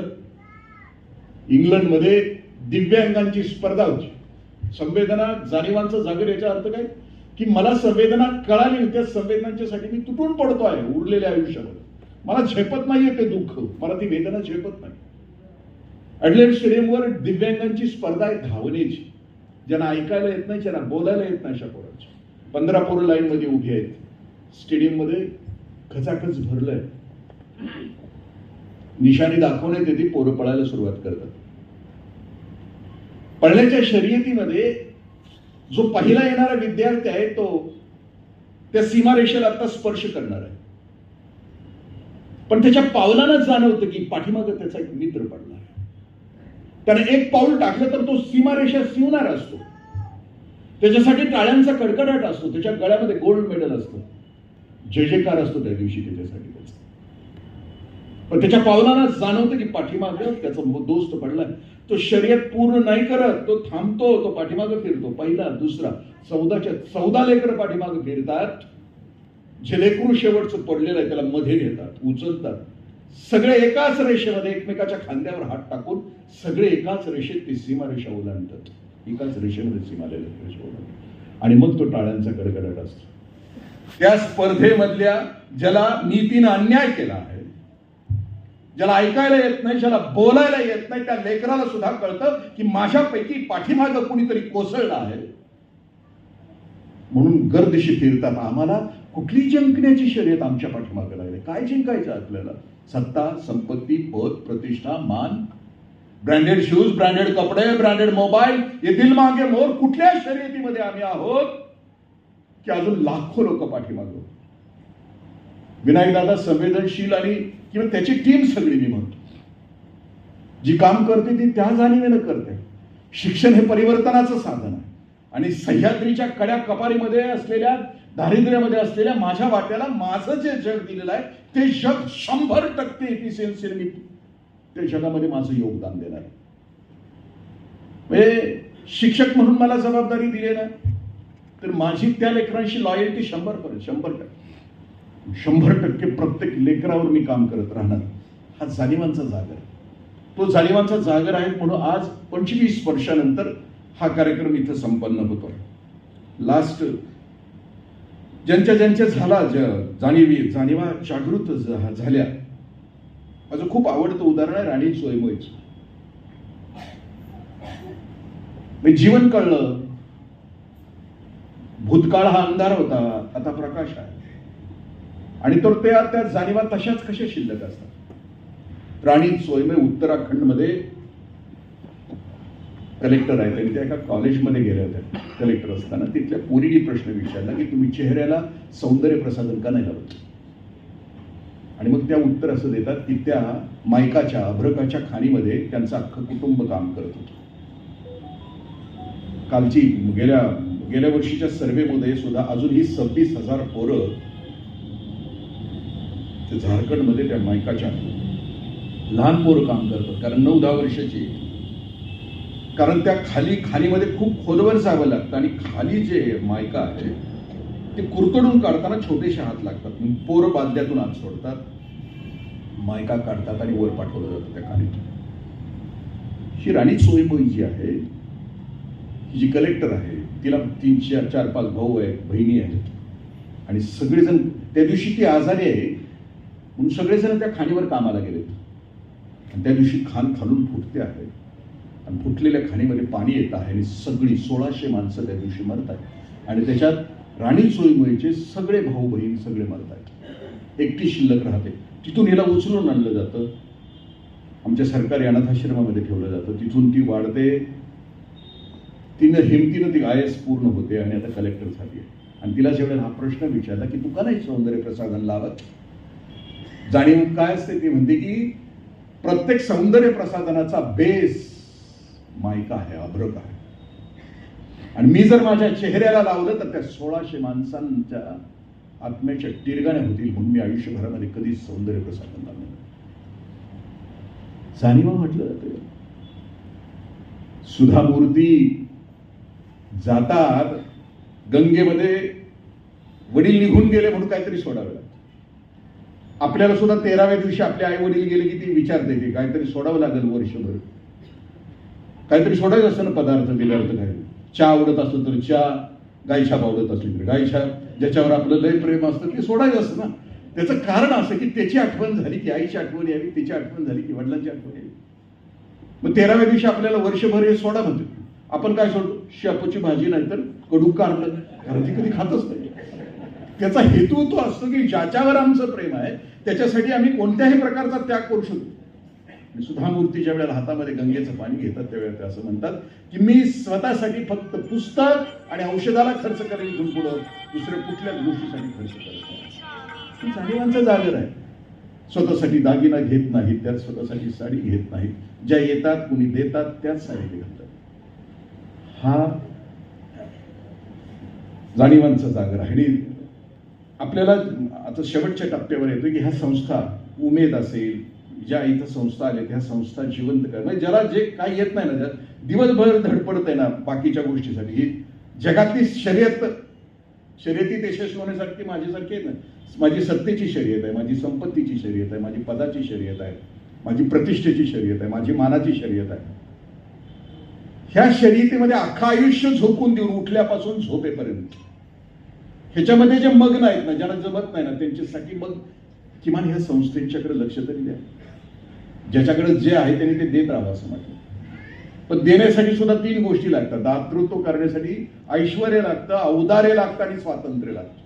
इंग्लंडमध्ये दिव्यांगांची स्पर्धा होती. संवेदना जाणीवांचं जागर, याचा अर्थ काय की मला संवेदना कळाली, त्या संवेदनांच्यासाठी मी तुटून पडतो आहे उरलेल्या आयुष्यामध्ये. मला झेपत नाहीये ते दुःख, मला ती वेदना झेपत नाही. ॲडलेड स्टेडियमवर दिव्यांगांची स्पर्धा आहे धावण्याची. ज्यांना ऐकायला येत नाही, ज्यांना बोलायला येत नाही, अशा पोरांची 15 पोरं लाईन मध्ये उभी आहेत. स्टेडियम मध्ये खचाखच भरलंय. निशाणी दाखवण्यात येते, पोरं पळायला सुरुवात करतात. पळण्याच्या शर्यतीमध्ये जो पहिला येणारा विद्यार्थी आहे तो त्या सीमारेषेला आता स्पर्श करणार आहे. पण त्याच्या पावलानं जाणवतं की पाठीमागं त्याचा एक मित्र पडला आहे. त्याने एक पाऊल टाकलं तर तो सीमारेषा शिवणार असतो. त्याच्यासाठी टाळ्यांचा कडकडाट असतो, त्याच्या गळ्यामध्ये गोल्ड मेडल असतं, जय जयकार असतो त्या दिवशी त्याच्यासाठी त्याचा. पण त्याच्या पावलानं जाणवतं की पाठीमागं त्याचा दोस्त पडलाय. तो शर्यत पूर्ण नाही करत, तो थांबतो, तो पाठीमागं फिरतो. पहिला, दुसरा, 14 लेकरं पाठीमागं फिरतात. जे लेकरू शेवटचं पडलेलं आहे त्याला मध्ये घेतात, उचलतात. सगळे एकाच रेषेमध्ये एकमेकाच्या खांद्यावर हात टाकून सगळे एकाच रेषेत ती सीमारेषा ओलांडतात. एकाच रेषेमध्ये सीमारेषा ओलांडतात आणि मग तो टाळ्यांचा कडकडाट असतो. त्या स्पर्धेमधल्या ज्याला नीतीनं अन्याय केला आहे, ज्याला ऐकायला येत नाही, ज्याला बोलायला येत नाही, त्या लेकराला सुद्धा कळतं की माझ्यापैकी पाठीमागं कुणीतरी कोसळलं आहे. म्हणून गर्दिशी फिरतात. आम्हाला कुठली जिंकण्याची शर्यत आमच्या पाठीमागं लागली? काय जिंकायचं आपल्याला? सत्ता, संपत्ती, पद, प्रतिष्ठा, मान, ब्रँडेड शूज, ब्रँडेड कपडे, ब्रँडेड मोबाईल, हे दिल मागे मोर. कुठल्या शर्यतीमध्ये आम्ही आहोत की अजून लाखो लोक पाठीमागं? विनायक दादा संवेदनशील आणि किंवा त्याची टीम सगळी, मी म्हणतो, जी काम करते ती त्या जाणीवेनं करते. शिक्षण हे परिवर्तनाचं साधन आहे आणि सह्याद्रीच्या कड्या कपारीमध्ये असलेल्या, दारिद्र्यामध्ये असलेल्या माझ्या वाट्याला माझं जे जग दिलेलं आहे ते जग 100% एफिशियन्सी मी त्या जगामध्ये माझं योगदान देणार. म्हणजे शिक्षक म्हणून मला जबाबदारी दिली ना, तर माझी त्या लेकरांशी लॉयल्टी 100% प्रत्येक लेकरावर मी काम करत राहणार. हा जाणीवांचा जागर आहे. तो जाणीवांचा जागर आहे म्हणून आज 25 वर्षानंतर हा कार्यक्रम इथं संपन्न होतो. लास्ट ज्यांच्या झाला जाणीवा जागृत झाल्या, माझं खूप आवडतं उदाहरण आहे राणी सोयमोईचं. जीवन कळलं, भूतकाळ हा अंधार होता, आता प्रकाश आहे. आणि तर त्या जाणीवा तशाच कशा शिल्लक असतात. राणी सोयमोई उत्तराखंडमध्ये कलेक्टर आहे. त्यांनी त्या एका कॉलेजमध्ये गेल्या होत्या कलेक्टर असताना. तिथल्या पोरीने प्रश्न विचारला की तुम्ही चेहऱ्याला सौंदर्य प्रसाधन का नाही लावत? आणि मग त्या उत्तर असं देतात की त्या मायकाच्या अभ्रकाच्या खाणीमध्ये त्यांचं अख्खं कुटुंब काम करत होतं. कालची गेल्या वर्षीच्या सर्व्हेमध्ये सुद्धा अजूनही 26,000 पोरं झारखंडमध्ये त्या मायकाच्या लहान पोरं काम करतात. कारण 9-10 वर्षाची, कारण त्या खाणीमध्ये खूप खोलवर जावं लागतं आणि खाली जे मायका आहे ते कुरतडून काढताना छोटेसे हात लागतात. पोरं बादल्यातून आत सोडतात, मायका काढतात आणि वर पाठवलं जातं त्या खाणीतून. ही राणी सोयमोई जी आहे, ही जी कलेक्टर आहे, तिला 3-4-5 भाऊ आहेत, बहिणी आहेत आणि सगळेजण त्या दिवशी ती आजारी आहे म्हणून सगळेजण त्या खाणीवर कामाला गेलेत. आणि त्या दिवशी खाण खालून फुटते आहे आणि फुटलेल्या खाणीमध्ये पाणी येत आहे आणि सगळी 1600 माणसं त्या दिवशी मरत आहेत. आणि त्याच्यात राणी सोयीमुळेचे सगळे भाऊ बहीण सगळे मरतात, एकटी शिल्लक राहते. तिथून हिला उचलून आणलं जातं, आमच्या सरकारी अनाथाश्रमामध्ये ठेवलं जातं. तिथून ती वाढते, तिनं हिमतीनं ती IAS पूर्ण होते आणि आता कलेक्टर झाली आहे. आणि तिला जेवढा हा प्रश्न विचारला की तू का नाही सौंदर्य प्रसाधन लावत, जाणीव काय असते ती म्हणते की प्रत्येक सौंदर्य प्रसाधनाचा बेस मायका आहे, अभ्रक आहे. आणि मी जर माझ्या चेहऱ्याला लावलं तर त्या 1600 माणसांच्या आत्म्याच्या टिरगाण्या होतील, म्हणून मी आयुष्यभरामध्ये कधीच सौंदर्य प्रसाधन लावलं नाही. जाणीव म्हटलं जातं. सुधा मूर्ती जातात गंगेमध्ये, वडील निघून गेले म्हणून काहीतरी सोडावे लागतं. आपल्याला सुद्धा 13व्या दिवशी आपले आई वडील गेले की ती विचारते की काहीतरी सोडावं लागेल वर्षभर, काहीतरी सोडायचं असतं ना, पदार्थ बिदार्थ काही. चहा आवडत असलं तर चहा, गायछाप आवडत असली तर गायछाप, ज्याच्यावर आपलं लय प्रेम असतं ते सोडायचं असतं ना. त्याचं कारण असं की त्याची आठवण झाली की आईची आठवण यावी, त्याची आठवण झाली की वडिलांची आठवण यावी. मग 13व्या दिवशी आपल्याला वर्षभर हे सोडा म्हणतो. आपण काय सोडतो, शेपूची भाजी नाही तर कडू कारलं, कारण ती कधी खातच नाही. त्याचा हेतू तो असतो की ज्याच्यावर आमचं प्रेम आहे त्याच्यासाठी आम्ही कोणत्याही प्रकारचा त्याग करू शकतो. सुधा मूर्ती ज्या वेळेला हातामध्ये गंगेचं पाणी घेतात त्यावेळेला ते असं म्हणतात की मी स्वतःसाठी फक्त पुस्तक आणि औषधाला खर्च करेन, इथून पुढं दुसऱ्या कुठल्याच गोष्टीसाठी खर्च करत नाही. जाणीवांचं जागर आहे. स्वतःसाठी दागिना घेत नाहीत, त्यात स्वतःसाठी साडी घेत नाहीत, ज्या येतात कुणी देतात त्याच साडी घालतात. हा जाणीवांचा जागर आहे. आणि आपल्याला आता शेवटच्या टप्प्यावर येतो की ह्या संस्था, उमेद असेल, ज्या इथं संस्था आल्या त्या संस्था जिवंत कर, म्हणजे ज्याला जे काही येत नाही ना, दिवसभर धडपडत आहे ना बाकीच्या गोष्टीसाठी, ही जगातली शर्यतीत यशस्वी होण्यासाठी माझ्यासारखी आहे ना. माझी सत्तेची शर्यत आहे, माझी संपत्तीची शर्यत आहे, माझी पदाची शर्यत आहे, माझी प्रतिष्ठेची शर्यत आहे, माझी मानाची शर्यत आहे. ह्या शर्यतीमध्ये अख्खा आयुष्य झोकून देऊन उठल्यापासून झोपेपर्यंत ह्याच्यामध्ये जे मग्न आहेत ना, ज्यांना जमत नाही ना, त्यांच्यासाठी मग किमान ह्या संस्थेच्याकडे लक्ष तरी द्या. ज्याच्याकडे जे आहे त्यांनी ते देत राहावं असं म्हटलं. पण देण्यासाठी सुद्धा 3 गोष्टी लागतात. दातृत्व करण्यासाठी ऐश्वर्य लागतं, औदार्य लागतं आणि स्वातंत्र्य लागतं.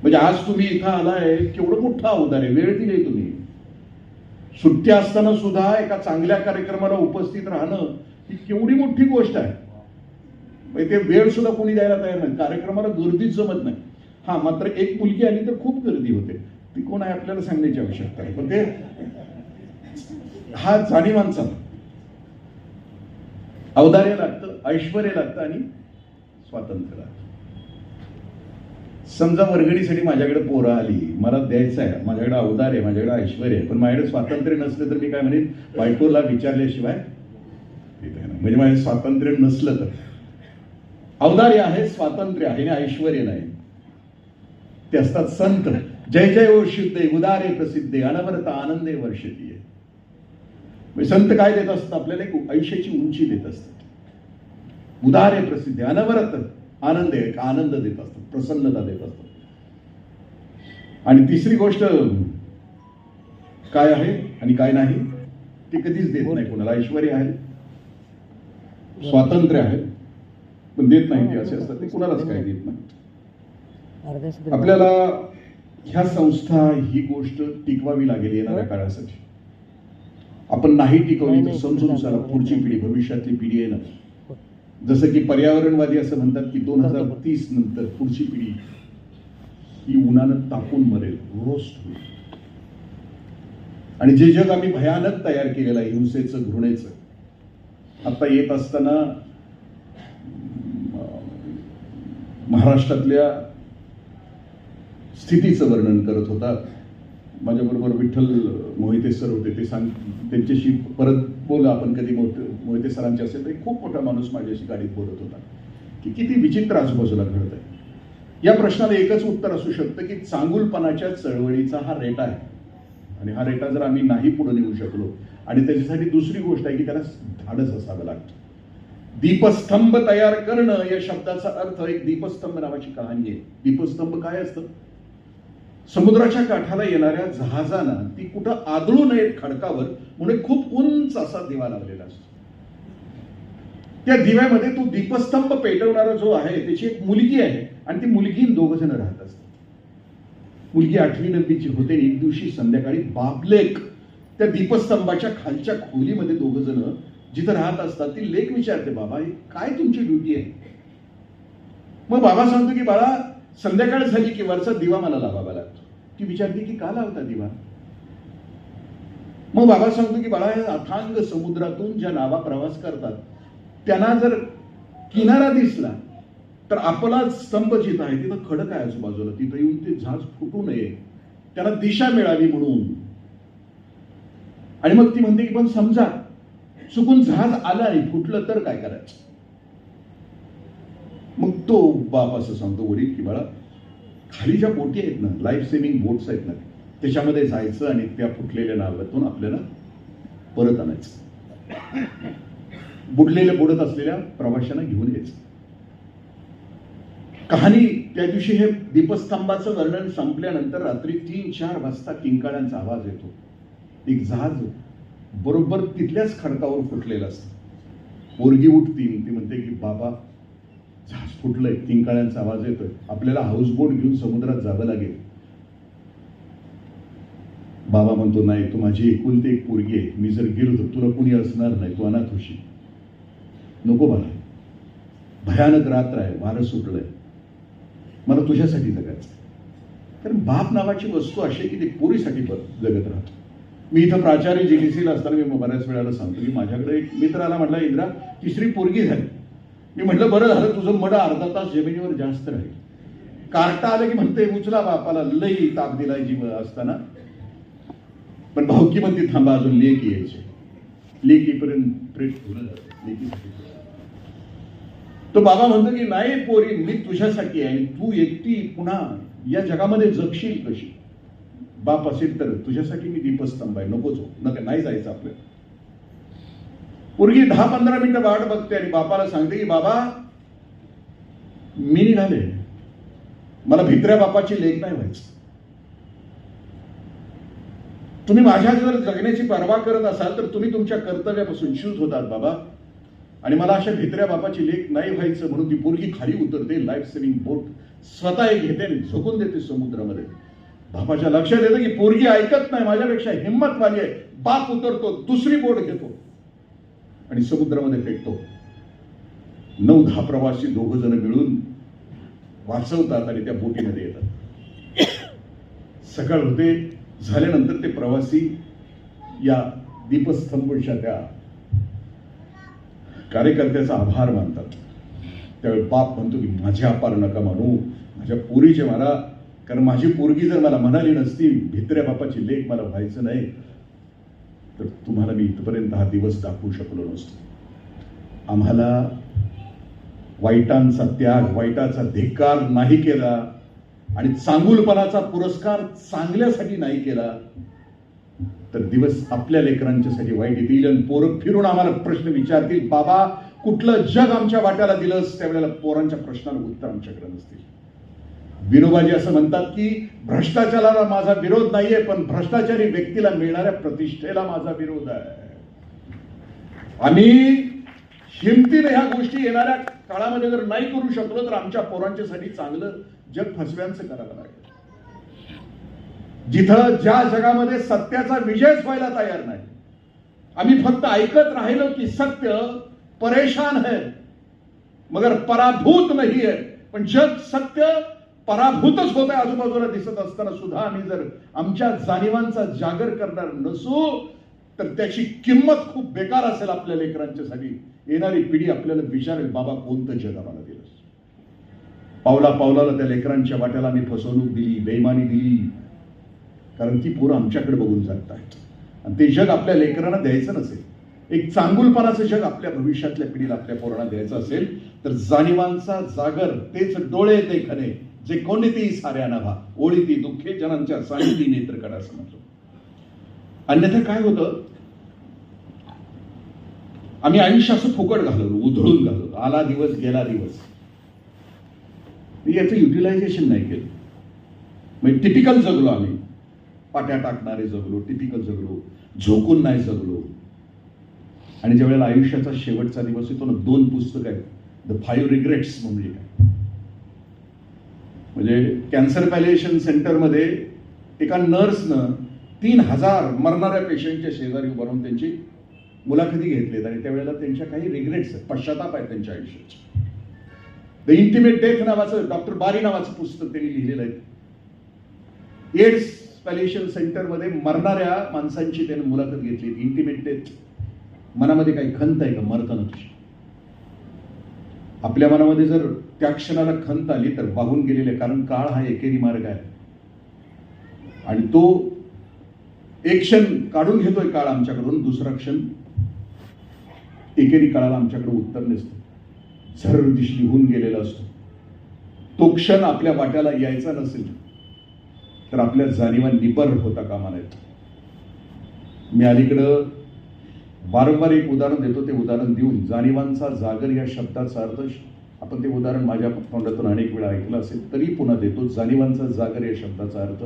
म्हणजे आज तुम्ही इथं आलाय, केवढं मोठं औदार्य, वेळ दिली तुम्ही. सुट्ट्या असताना सुद्धा एका चांगल्या कार्यक्रमाला उपस्थित राहणं ही केवढी मोठी गोष्ट आहे. म्हणजे ते वेळ सुद्धा कोणी द्यायला तयार नाही. कार्यक्रमाला गर्दीच जमत नाही. हा, मात्र एक मुलगी आली तर खूप गर्दी होते. ती कोण आहे आपल्याला सांगण्याची आवश्यकता आहे. पण ते हा जाणीवांचा औदार्य लागतं, ऐश्वर्य लागतं आणि स्वातंत्र्य लागतं. समजा वर्गणीसाठी माझ्याकडे पोरं आली, मला द्यायचं आहे, माझ्याकडे औदार्य आहे, माझ्याकडे ऐश्वर्य आहे, पण माझ्याकडे स्वातंत्र्य नसलं तर मी काय म्हणेन, बायकोला विचारल्याशिवाय म्हणजे माझे स्वातंत्र्य नसलं तर. औदार्य आहे, स्वातंत्र्य आहे आणि ऐश्वर्य नाही. ते असतात संत. जय जय ओ शुद्धे उदारे प्रसिद्धे अनवरत आनंदे वर्षतीये. संत काय देत असतात आपल्याला, एक आयुष्याची उंची देत असतात. उदारे प्रसिद्धे अनवरत आनंद, एक आनंद देत असतात, प्रसन्नता देत असतात. आणि तिसरी गोष्ट काय आहे आणि काय नाही ते कधीच देत नाही कोणाला. ऐश्वर्य आहे, स्वातंत्र्य आहे, पण देत नाही ते असे असतात, ते कुणालाच काही देत नाही. आपल्याला ह्या संस्था ही गोष्ट टिकवावी लागेल येणाऱ्या काळासाठी. आपण नाही टिकवली तर समजून चला पुढची पिढी, भविष्यातली पिढी आहे ना, जसं की पर्यावरणवादी असं म्हणतात की 2030 नंतर पुढची पिढी ही उन्हानं तापून मरेल, रोस्ट होईल. आणि जे जग आम्ही भयानक तयार केलेलं आहे, हिंसेचं, घृणेचं, आता येत असताना महाराष्ट्रातल्या स्थितीचं वर्णन करत होता. माझ्याबरोबर विठ्ठल मोहिते सर होते. ते त्यांच्याशी परत बोल आपण कधी मोहिते सरांचे असेल तर खूप मोठा माणूस माझ्याशी गाडीत बोलत होता की किती विचित्र आजूबाजूला घडत आहे. या प्रश्नाला एकच उत्तर असू शकतं की चांगुलपणाच्या चळवळीचा हा रेटा आहे. आणि हा रेटा जर आम्ही नाही पुढे नेऊ शकलो, आणि त्याच्यासाठी दुसरी गोष्ट आहे की त्याला धाडस असावं लागतं. दीपस्तंभ तयार करणं या शब्दाचा अर्थ, एक दीपस्तंभ नावाची कहाणी आहे. दीपस्तंभ काय असतं? समुद्राच्या काठाला येणाऱ्या जहाजांना ती कुठं आदळू नयेत खडकावर म्हणून खूप उंच असा दिवा लावलेला असतो. त्या दिव्यामध्ये तो दीपस्तंभ पेटवणारा जो आहे त्याची एक मुलगी आहे आणि ती मुलगी दोघ जण राहत असतात. मुलगी 8वी-9वीची होते. एक दिवशी संध्याकाळी बापलेक त्या दीपस्तंभाच्या खालच्या खोलीमध्ये दोघ जण जिथं राहत असतात. ती लेक विचारते, बाबा ही काय तुमची ड्युटी आहे? मग बाबा सांगतो की बाळा संध्याकाळ झाली की वरचा दिवा मला लावावा लागतो. ती विचारते की का लावता दिवा? मग बाबा सांगतो की बाळा या अथांग समुद्रातून ज्या नावा प्रवास करतात त्यांना जर किनारा दिसला तर आपला स्तंभ जिथं आहे तिथं खडक आहे आजूबाजूला, तिथं येऊन ते जहाज फुटू नये, त्याला दिशा मिळावी म्हणून. आणि मग ती म्हणते की पण समजा चुकून जहाज आला आणि फुटलं तर काय करायचं? मग तो बाप असं सांगतो वडील की बाळा खाली ज्या बोटी आहेत ना, लाईफ सेव्हिंग बोट्स आहेत ना, त्याच्यामध्ये जायचं आणि त्या फुटलेल्या नावातून आपल्याला परत आणायचं. बुडलेल्या बुडत असलेल्या प्रवाशांना घेऊन यायचं. कहाणी त्या दिवशी हे दीपस्तंभाचं वर्णन संपल्यानंतर रात्री 3-4 वाजता किंकाळ्यांचा आवाज येतो. एक जहाज बरोबर तिथल्याच खडकावर फुटलेलं असतं. पोरगी उठती, ती म्हणते की बाबा जहाज फुटलंय, किंकाळ्यांचा आवाज येतोय, आपल्याला हाऊसबोट घेऊन समुद्रात जावं लागेल. बाबा म्हणतो नाही, तू माझी एकुलती एक पोरगी आहे, मी जर गेलो तर तुला कुणी असणार नाही, तू अनाथ होशील. नको बाळा, भयानक रात्र आहे, वारं सुटलंय, मला तुझ्यासाठी जगायचं. कारण बाप नावाची वस्तू अशी की ती पोरीसाठी जगत राहतो. मी इथं प्राचार्य GDC ला असताना मी बऱ्याच वेळाला सांगतो की माझ्याकडे एक मित्र आला, म्हटला इंद्रा तिसरी पोरगी झाली. मी म्हटलं बरं झालं, तुझं मड अर्धा तास जमिनीवर जास्त राहील. कार्टा आलं की म्हणते उचला बापाला, लई ताप दिलाय जीव असताना. पण भाऊकी म्हणते थांबा अजून लेक यायचे, लेकीपर्यंत प्रेट ठेवलं जातं लेकीसाठी. तो बाबा म्हणतो की नाही पोरी, मी तुझ्यासाठी आहे, तू एकटी पुन्हा या जगामध्ये जगशील कशी? बाप असेल तर तुझ्यासाठी मी दीपस्तंभ आहे, नकोच नाही जायचं आपल्याला. पोरगी 10-15 मिनिटं वाट बघते आणि बापाला सांगते की बाबा मी निघाले, मला भित्र्या बापाची लेक नाही व्हायचं. तुम्ही माझ्या जर जगण्याची पर्वा करत असाल तर तुम्ही तुमच्या कर्तव्यापासून च्यूत होतात बाबा, आणि मला अशा भित्र्या बापाची लेक नाही व्हायचं. म्हणून ती पोरगी खाली उतरते, लाईफ सेव्हिंग बोट स्वतः एक घेते आणि झोकून देते समुद्रामध्ये. बापाच्या लक्षात येतं की पोरगी ऐकत नाही, माझ्यापेक्षा हिंमतवाली आहे. बाप उतरतो, दुसरी बोट घेतो आणि समुद्रामध्ये फेकतो. 9-10 प्रवासी दोघ जण मिळून वाचवतात आणि त्या बोटीमध्ये येतात. सकाळ होते, झाल्यानंतर ते प्रवासी या दीपस्तंभच्या त्या कार्यकर्त्याचा आभार मानतात. त्यावेळी बाप म्हणतो की माझे आभार नका मानू, माझ्या पोरीचे मला, कारण माझी पोरगी जर मला म्हणाली नसती भित्र्या बापाची लेक मला व्हायचं नाही तर तुम्हाला मी इथपर्यंत हा दिवस दाखवू शकलो नसतो. आम्हाला वाईटांचा त्याग, वाईटाचा धिक्कार नाही केला आणि चांगुलपणाचा पुरस्कार चांगल्यासाठी नाही केला तर दिवस आपल्या लेकरांच्यासाठी वाईट येतील. आणि पोरं फिरून आम्हाला प्रश्न विचारतील, बाबा कुठलं जग आमच्या वाट्याला दिलंस? त्यावेळेला पोरांच्या प्रश्नाला उत्तर आमच्याकडे नसतील. विनोबाजी असं म्हणतात की भ्रष्टाचाराला माझा विरोध नाहीये, पण भ्रष्टाचारी व्यक्तीला मिळणाऱ्या प्रतिष्ठेला माझा विरोध आहे. आम्ही हिमतीने ह्या गोष्टी येणाऱ्या काळामध्ये जर नाही करू शकलो तर आमच्या पोरांच्यासाठी चांगलं जग फसव्यांचं करायला लागेल. जिथं ज्या जगामध्ये सत्याचा विजयच व्हायला तयार नाही, आम्ही फक्त ऐकत राहिलो की सत्य परेशान है मगर पराभूत नाही है. पण जग सत्य पराभूतच होत आहे आजूबाजूला दिसत असताना सुद्धा आम्ही जर आमच्या जाणीवांचा जागर करणार नसू तर त्याची किंमत खूप बेकार असेल आपल्या लेकरांच्यासाठी. येणारी पिढी आपल्याला विचारेल, बाबा कोणतं जग आम्हाला दिलं? पावला पावलाला त्या लेकरांच्या वाट्याला आम्ही फसवणूक दिली, बेईमानी दिली, कारण ती पोरं आमच्याकडे बघून जगत आहेत. आणि ते जग आपल्या लेकरांना द्यायचं नसेल, एक चांगुलपणाचं जग आपल्या भविष्यातल्या पिढीला आपल्या पोरांना द्यायचं असेल तर जाणीवांचा जागर, तेच डोळे ते खरे जे कोणीती साऱ्या नभा ओळीती दुःखे जनांच्या सानिधी नेत्रकडा असं म्हणतो. अन्यथा काय होतं, आम्ही आयुष्य असं फुकट घालवलं, उधळून घालवलं. आला दिवस गेला दिवस, याचं युटिलायझेशन नाही केलं. म्हणजे टिपिकल जगलो आम्ही, पाट्या टाकणारे जगलो, टिपिकल जगलो, झोकून नाही जगलो. आणि ज्या वेळेला आयुष्याचा शेवटचा दिवस येतो ना, 2 पुस्तकं आहेत, द 5 रिग्रेट्स म्हणजे काय. म्हणजे कॅन्सर पॅलिएशन सेंटरमध्ये एका नर्सनं 3,000 मरणाऱ्या पेशंटच्या शेजारी उभं राहून त्यांची मुलाखती घेतलीत आणि त्यावेळेला त्यांच्या काही रिग्रेट्स आहेत, पश्चाताप आहेत त्यांच्या आयुष्याचे. द इंटिमेट डेथ नावाचं डॉक्टर बारी नावाचं पुस्तक त्यांनी लिहिलेलं आहे. एड्स पॅलिएशन सेंटरमध्ये मरणाऱ्या माणसांची त्याने मुलाखत घेतली. Intimate death. मनामध्ये काही खंत आहे का मरताना तुझी? आपल्या मनामध्ये जर त्या क्षणाला खंत आली तर वाहून गेलेले, कारण काळ हा एकेरी मार्ग आहे आणि तो एक क्षण काढून घेतोय काळ आमच्याकडून, दुसरा क्षण एकेरी काळाला आमच्याकडे उत्तर नसतं, झर दिशली होऊन गेलेला असतो. तो क्षण आपल्या वाट्याला यायचा नसेल तर आपल्या जाणीवा निबर होता कामा नयेत. मी अलीकडं वारंवार एक उदाहरण देतो, ते उदाहरण देऊन जाणीवांचा जागर या शब्दाचा अर्थ, आपण ते उदाहरण माझ्या तोंडातून अनेक वेळा ऐकलं असेल तरी पुन्हा देतो. जाणीवांचा जागर या शब्दाचा अर्थ,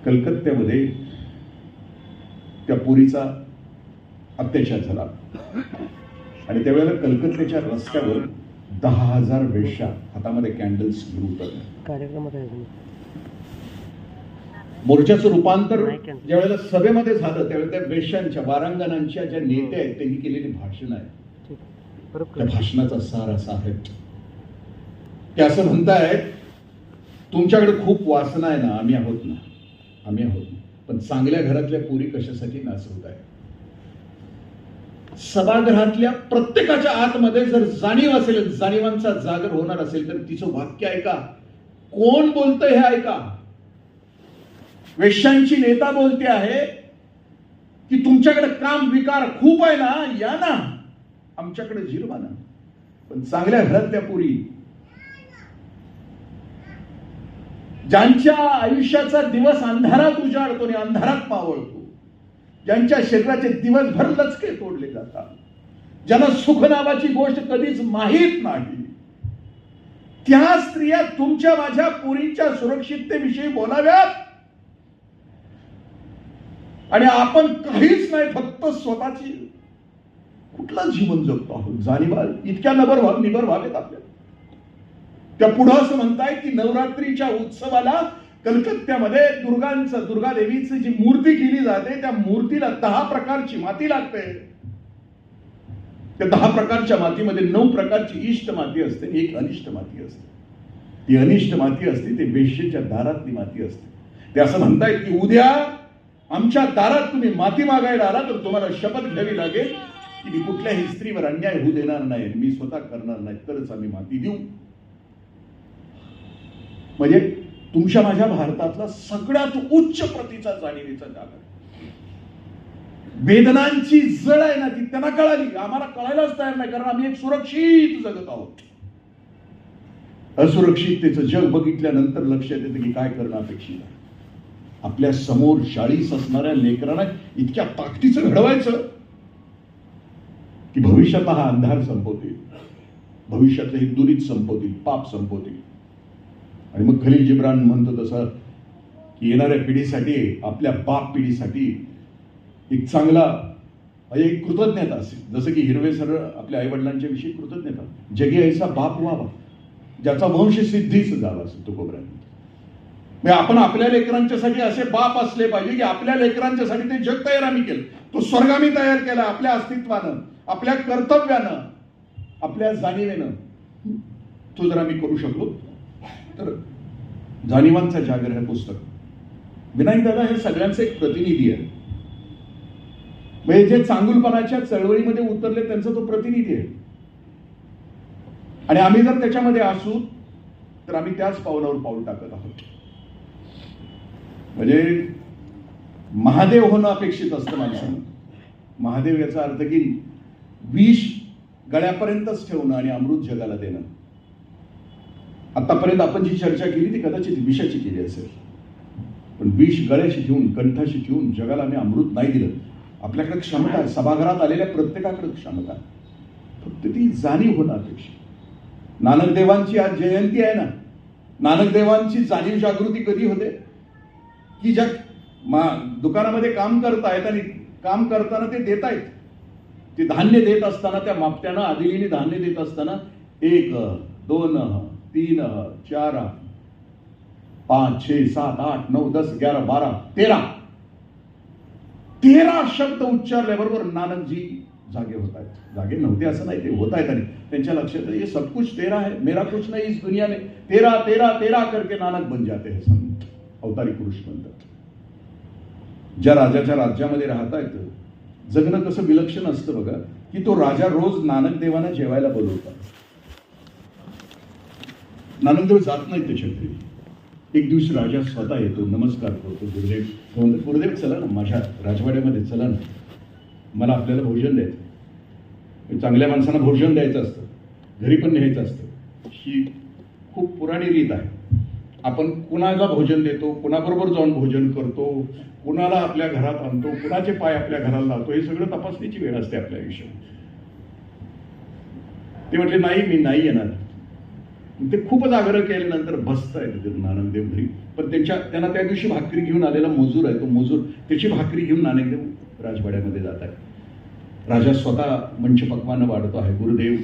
कलकत्त्यामध्ये त्या पोरीचा अत्याचार झाला आणि त्यावेळेला कलकत्त्याच्या रस्त्यावर 10,000 वेश्या हातामध्ये कॅन्डल्स घेऊन उतरल्या. मोर्चाचं रूपांतर ज्या वेळेला सभेमध्ये झालं त्यावेळेला त्या वेश्यांच्या, वारांगणांच्या ज्या नेत्या आहेत त्यांनी केलेली भाषण आहे, त्या भाषणाचा सार असा आहे, ते असं म्हणतायत, तुमच्याकडे खूप वासना आहे ना, आम्ही आहोत ना, आम्ही आहोत, पण चांगल्या घरातल्या पोरी कशासाठी नाचवत आहे? सभागृहातल्या प्रत्येकाच्या आतमध्ये जर जाणीव असेल, जाणीवांचा जागर होणार असेल तर तिचं वाक्य ऐका. कोण बोलतंय हे ऐका. वेश्यांची नेता बोलते आहे की तुमच्याकडे काम विकार खूप आहे ना, या ना आमच्याकडे जिरवा ना. पण चांगल्या घरातल्या पोरी, ज्यांच्या आयुष्याचा दिवस अंधारात उजाडतो आणि अंधारात मावळतो, ज्यांच्या शरीराचे दिवसभर लचके तोडले जातात, ज्यांना सुख नावाची गोष्ट कधीच माहीत नाही, त्या स्त्रिया तुमच्या माझ्या पोरींच्या सुरक्षिततेविषयी बोलाव्यात आणि आपण काहीच नाही, फक्त स्वतःची कुठलं जीवन जगतो आहोत. जाणीवा इतक्या निबर व्हावेत आपल्याला. त्या पुढं असं म्हणताय की नवरात्रीच्या उत्सवाला कलकत्त्यामध्ये दुर्गा देवीची जी मूर्ती केली जाते त्या मूर्तीला 10 प्रकारची माती लागते. त्या 10 प्रकारच्या मातीमध्ये 9 प्रकारची इष्ट माती असते आणि 1 अनिष्ट माती असते. ती अनिष्ट माती असते ते वेश्येच्या दारातली माती असते. ते असं म्हणतायत की उद्या आमच्या दारात तुम्ही माती मागायला आला तर तुम्हाला शपथ घ्यावी लागेल की मी कुठल्याही स्त्रीवर अन्याय होऊ देणार नाही, मी स्वतः करणार नाही, तरच आम्ही माती देऊ. म्हणजे तुमच्या माझ्या भारतातला सगळ्यात उच्च प्रतीचा जाणीवेचा जागा. वेदनांची जळ आहे ना ती त्यांना कळाली, आम्हाला कळायलाच तयार नाही, कारण आम्ही एक सुरक्षित जगत आहोत. असुरक्षिततेचं जग बघितल्यानंतर लक्षात येतं की काय करणं अपेक्षित आहे. आपल्या समोर 40 असणाऱ्या लेकरांना इतक्या ताकदीचं घडवायचं की भविष्यातला हा अंधार संपवतील, भविष्यातलं हे दुरीत संपवतील, पाप संपवतील. आणि मग खलील जिब्रान म्हणतो तसं की येणाऱ्या पिढीसाठी, आपल्या बाप पिढीसाठी एक चांगला एक कृतज्ञता असेल. जसं की हिरवे सर आपल्या आई वडिलांच्या विषयी कृतज्ञता, जगी ऐसा बाप व्हावा ज्याचा वंश सिद्धीच झाला असं तुकोबराने. आपण आपल्या लेकरांच्यासाठी असे बाप असले पाहिजे की आपल्या लेकरांच्यासाठी ते जग तयार आम्ही केलं, तो स्वर्ग आम्ही तयार केला आपल्या अस्तित्वानं, आपल्या कर्तव्यानं, आपल्या जाणीवेनं. तो जर आम्ही करू शकलो तर जाणीवांचा जागर हे पुस्तक, विनायक दादा हे सगळ्यांचे एक प्रतिनिधी आहे. म्हणजे जे चांगुलपणाच्या चळवळीमध्ये उतरले त्यांचा तो प्रतिनिधी आहे. आणि आम्ही जर त्याच्यामध्ये असू तर आम्ही त्याच पावलावर पाऊल टाकत आहोत. म्हणजे महादेव होणं अपेक्षित असतं माणसानं. महादेव याचा अर्थ की विष गळ्यापर्यंतच ठेवणं आणि अमृत जगाला देणं. आतापर्यंत आपण जी चर्चा केली ती कदाचित विषाची केली असेल, पण विष गळ्याशी ठेवून, कंठाशी ठेवून जगाला आम्ही अमृत नाही दिलं. आपल्याकडे क्षमता आहे, सभागृहात आलेल्या प्रत्येकाकडे क्षमता आहे, फक्त ती जाणीव होणं अपेक्षित. नानकदेवांची आज जयंती आहे ना. नानकदेवांची जाणीव जागृती कधी होते की ज्या दुकानामध्ये काम करतायत आणि काम करताना ते देत आहेत, ते धान्य देत असताना, त्या मापट्यानं आदिलीने धान्य देत असताना एक 2 3 4 5 6 7 8 9 10 11 12 13 शब्द उच्चारल्याबरोबर नानकजी जागे होत आहेत. जागे नव्हते असं नाही, ते होत आहेत. आणि त्यांच्या लक्षात ये सब कुछ तेरा है, मेरा कुछ नहीं इस दुनिया में, तेरा तेरा तेरा करके नानक बन जाते हैं संत, अवतारी पुरुष म्हणतात. ज्या राजाच्या राज्यामध्ये राहता येतं, जगणं कसं विलक्षण असतं बघा, की तो राजा रोज नानक देवांना जेवायला बोलवतात. नानकदेव जात नाही त्याच्या घरी. एक दिवशी राजा स्वतः येतो, नमस्कार करतो. गुरुदेव म्हणतो, गुरुदेव चला ना माझ्या राजवाड्यामध्ये, चला ना, मला आपल्याला भोजन द्यायचं. चांगल्या माणसांना भोजन द्यायचं असतं, घरी पण न्यायचं असतं. ही खूप पुराणी रीत आहे. आपण कुणाला भोजन देतो, कुणाबरोबर जाऊन भोजन करतो, कुणाला आपल्या घरात आणतो, कुणाचे पाय आपल्या घराला लावतो, हे सगळं तपासण्याची वेळ असते आपल्या आयुष्यात. ते म्हटले नाही, मी नाही येणार. ते खूपच आग्रह केल्यानंतर बसतायत नानकदेव घरी. पण त्यांना त्या दिवशी भाकरी घेऊन आलेला मजूर आहे, तो मजूर त्याची भाकरी घेऊन नानकदेव राजवाड्यामध्ये जात आहे. राजा स्वतः मंचपक्वान वाढतो आहे. गुरुदेव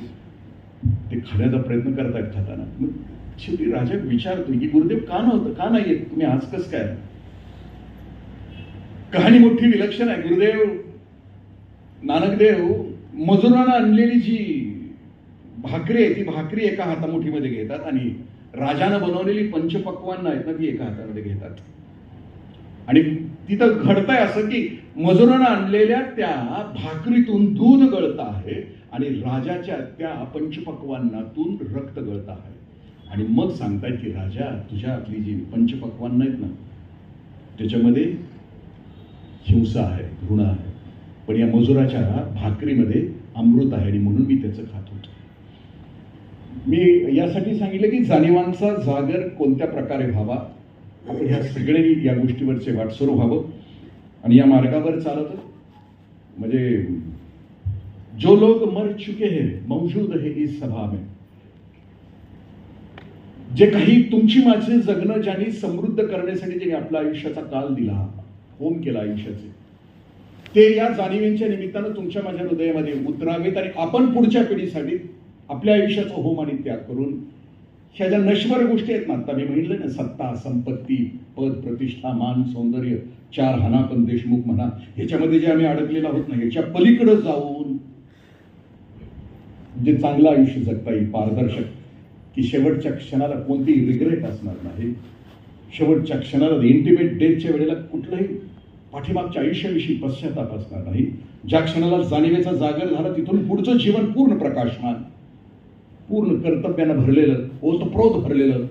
ते खाण्याचा प्रयत्न करतायत खाताना. मग शेवटी राजा विचारतो की गुरुदेव का नव्हतं, का नाही येत तुम्ही आज, कसं काय? कहाणी मोठी विलक्षण आहे. गुरुदेव नानकदेव मजुरांना आणलेली जी भाकरी आहे ती भाकरी एका हातामुठीमध्ये घेतात आणि राजानं बनवलेली पंचपक्वान्न आहेत ना ती एका हातामध्ये घेतात. आणि तिथं घडतंय असं की मजुरानं आणलेल्या त्या भाकरीतून दूध गळत आहे आणि राजाच्या त्या पंचपक्वान्नातून रक्त गळत आहे. आणि मग सांगतायत की राजा, तुझ्या आपली जी पंचपक्वान्न आहेत ना त्याच्यामध्ये हिंसा आहे, घृणा आहे, पण या मजुराच्या भाकरीमध्ये अमृत आहे आणि म्हणून मी त्याचं खात होतो. मी यासाठी सांगितलं की जाणीवांचा जागर कोणत्या प्रकारे व्हावा, आपण ह्या सगळे या गोष्टीवरचे वाटसरू व्हावं आणि या मार्गावर चालत. म्हणजे जो लोग मर चुके हैं मौजूद है इस सभा में, जे काही तुमची माझे जगणं ज्यांनी समृद्ध करण्यासाठी ज्यांनी आपला आयुष्याचा काल दिला, होम केला आयुष्याचे, ते या जाणीवेंच्या निमित्तानं तुमच्या माझ्या हृदयामध्ये उतरावेत आणि आपण पुढच्या पिढीसाठी आपल्या आयुष्याचा होम आणि त्याग करून ह्या ज्या नश्वर गोष्टी आहेत ना, आता मी म्हणलं ना, सत्ता, संपत्ती, पद, प्रतिष्ठा, मान, सौंदर्य, 4 हाना पण देशमुख म्हणा, ह्याच्यामध्ये जे आम्ही अडकलेलो आहोत ना, ह्याच्या पलीकडे जाऊन जे चांगलं आयुष्य जगता येईल, पारदर्शक, की शेवटच्या क्षणाला कोणतीही रिग्रेट असणार नाही, शेवटच्या क्षणाला इंटिमेट डेथच्या वेळेला कुठलंही पाठीमागच्या आयुष्याविषयी पश्चाताप असणार नाही, ज्या क्षणाला जाणीवेचा जागर झाला तिथून पुढचं जीवन पूर्ण प्रकाशमान, पूर्ण कर्तव्यानं भरलेलं, ओतप्रोत भरलेलं,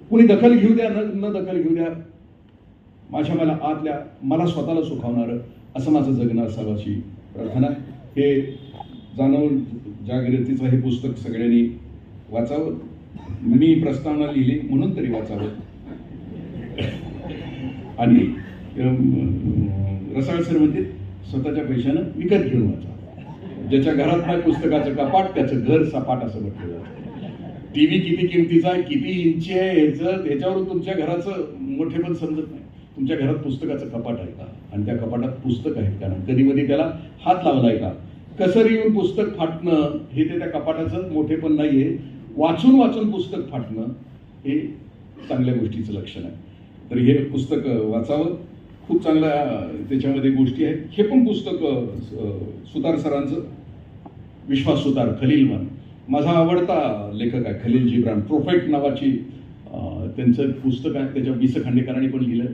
कुणी दखल घेऊ द्या न दखल घेऊ द्या, माझ्या मला आतल्या मला स्वतःला सुखावणारं असं माझं जगणं असावं अशी प्रार्थना. हे जाणून जागृतीचं हे पुस्तक सगळ्यांनी वाचावं. मी प्रस्तावना लिहिली म्हणून तरी वाचावं. आणि रसाळ सर म्हणते स्वतःच्या पैशानं विकत घेऊन वाचावं. ज्याच्या घरात नाही पुस्तकाचं कपाट त्याचं घर सपाट असं म्हटलं जातं. टीव्ही किती किमतीचा आहे, किती इंची आहे, ह्याच्यावरून तुमच्या घराचं मोठेपण समजत नाही. तुमच्या घरात पुस्तकाचं कपाट आहे का, आणि त्या कपाटात पुस्तक आहेत का, कधी मध्ये त्याला हात लावलाय का, कसरी येऊन पुस्तक फाटणं हे त्या कपाटाचं मोठेपण नाहीये. वाचून वाचून पुस्तक फाटणं हे चांगल्या गोष्टीचं लक्षण आहे. तर हे पुस्तक वाचावं. खूप चांगल्या त्याच्यामध्ये गोष्टी आहेत. हे पण पुस्तक सुतार सरांचं, विश्वास सुतार, खलीलमान, माझा आवडता लेखक आहे खलील जिब्रान. प्रोफेट नावाची त्यांचं पुस्तक आहे, त्याच्या वि. स. खांडेकरांनी पण लिहिलं.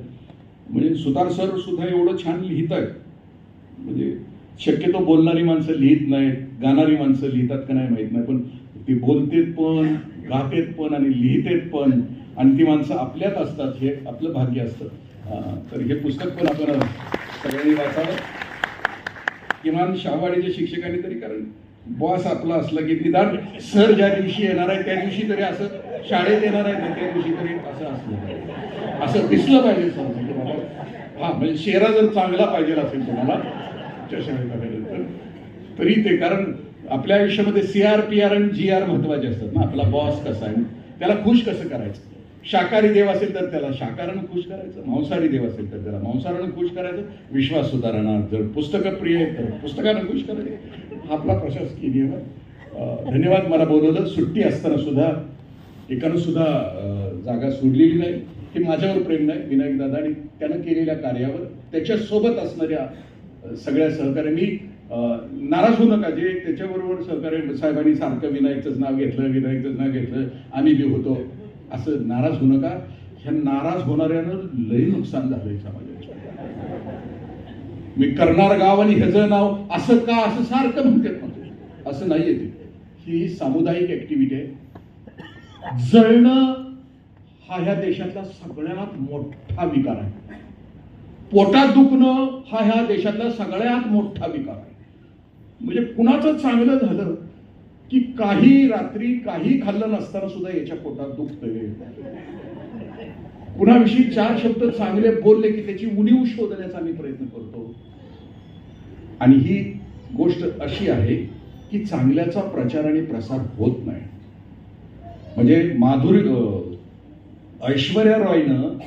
म्हणजे सुतार सर सुद्धा एवढं छान लिहित आहेत. म्हणजे शक्यतो बोलणारी माणसं लिहित नाहीत, गाणारी माणसं लिहितात का नाही माहीत नाही, पण ती बोलतेत पण, गातेत पण आणि लिहितेत पण, आणि ती माणसं आपल्यात असतात. हे आपलं भाग्य असतं. तर हे पुस्तक पण आपण सगळ्यांनी वाचावं. किमान शाहवाडीच्या शिक्षकांनी तरी, कारण बॉस आपला असला की निदान सर ज्या दिवशी येणार आहे त्या दिवशी तरी असं, शाळेत येणार आहे त्या दिवशी तरी असं असलं पाहिजे, असं दिसलं पाहिजे सर. म्हणजे बाबा हा, म्हणजे चेहरा जर चांगला पाहिजे असेल तुम्हाला शाळेत तरी ते, कारण आपल्या आयुष्यामध्ये CR, PR आणि GR महत्वाचे असतात ना. आपला बॉस कसा आहे, त्याला खुश कसं करायचं. शाकाहारी देव असेल तर त्याला शाकाहारानं खुश करायचं, मांसाहारी देव असेल तर त्याला मांसाहारानं खुश करायचं, विश्वास सुधारणा जर पुस्तकं प्रिय आहे तर पुस्तकानं खुश करायचं. आपला प्रशासकीय नियम आहे. धन्यवाद. मला बोलवलं. सुट्टी असताना सुद्धा एकानं सुद्धा जागा सोडलेली नाही. हे माझ्यावर प्रेम नाही, विनायक दादा आणि त्यानं केलेल्या कार्यावर, त्याच्यासोबत असणाऱ्या सगळ्या सहकार्यांनी नाराज होऊ नका. जे त्याच्याबरोबर सहकार्य साहेबांनी सारखं विनायकचंच नाव घेतलं, आम्ही बी होतो, असं नाराज होऊ नका. ह्या नाराज होणाऱ्यानं लई नुकसान झालंय समाजाच्या. मी करणार गाव आणि ह्याचं नाव असं का असं सारखं म्हणतात, असं नाहीये ते. ही सामुदायिक ऍक्टिव्हिटी आहे. जळणं हा ह्या देशातला सगळ्यात मोठा विकार आहे. पोटात दुखणं हा ह्या देशातला सगळ्यात मोठा विकार आहे. म्हणजे कुणाचं चांगलं झालं की काही रात्री काही खाल्लं नसताना सुद्धा याच्या पोटात दुखतंय. कुणाविषयी 4 शब्द चांगले बोलले की त्याची उणीव शोधण्याचा आम्ही प्रयत्न करतो. आणि ही गोष्ट अशी आहे की चांगल्याचा प्रचार आणि प्रसार होत नाही. म्हणजे ऐश्वर्या रॉयनं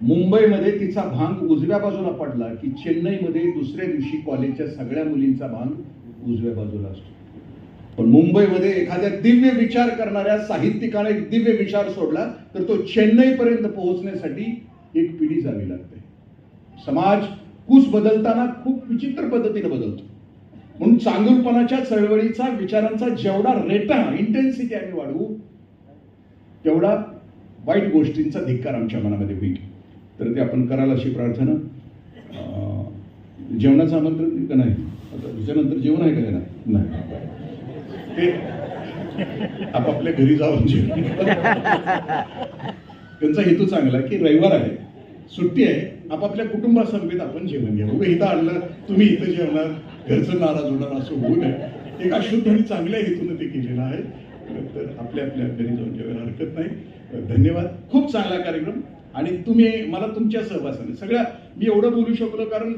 मुंबईमध्ये तिचा भांग उजव्या बाजूला पडला की चेन्नईमध्ये दुसऱ्या दिवशी कॉलेजच्या सगळ्या मुलींचा भांग उजव्या बाजूला असतो. पण मुंबईमध्ये एखाद्या दिव्य विचार करणाऱ्या साहित्यिकाने एक दिव्य विचार सोडला तर तो चेन्नईपर्यंत पोहोचण्यासाठी एक पिढी जावी लागते. समाज कूस बदलताना खूप विचित्र पद्धतीने बदलतो. म्हणून चांगुलपणाच्या चळवळीचा, विचारांचा जेवढा रेटा, इंटेन्सिटी आम्ही वाढवू तेवढा वाईट गोष्टींचा धिक्कार आमच्या मनामध्ये होईल. तर ते आपण कराल अशी प्रार्थना. जेवणाचं आमंत्रण का नाही? आता त्याच्यानंतर जेवण आहे का नाही? ते आपापल्या घरी जाऊन जेवण. त्यांचा हेतू चांगला की रविवार आहे, सुट्टी आहे, आपापल्या कुटुंबासमवेत आपण जेवण घ्या. उभे इथं आणलं, तुम्ही इथं जेवणार, घरचं नाराज होणार असं होऊ नये. एक अशुद्ध आणि चांगल्या हेतून ते केलेलं आहे. तर आपल्या आपल्या घरी जाऊन जेवायला हरकत नाही. धन्यवाद. खूप चांगला कार्यक्रम. आणि तुम्ही मला तुमच्या सहवासाने सगळ्या, मी एवढं बोलू शकलो कारण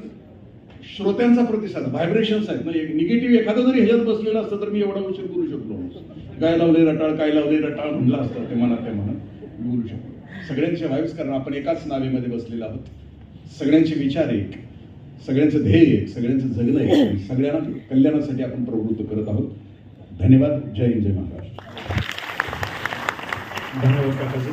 श्रोत्यांचा प्रतिसाद, व्हायब्रेशन्स आहेत ना. एक निगेटिव्ह एखादं जरी ह्याच्यात बसलेलं असतं तर मी एवढा उशीर बोलू शकलो. काय लावले रटाळ, काय लावले रटाळ म्हणलं असतं ते मनात बोलू शकलो. सगळ्यांचे व्हाईब्स, कारण आपण एकाच नावेमध्ये बसलेलो आहोत. सगळ्यांचे विचार एक, सगळ्यांचं ध्येय एक, सगळ्यांचं जगणं एक, सगळ्यांना कल्याणासाठी आपण प्रवृत्त करत आहोत. धन्यवाद. जय हिंद, जय महाराष्ट्र. धन्यवाद काकाजी.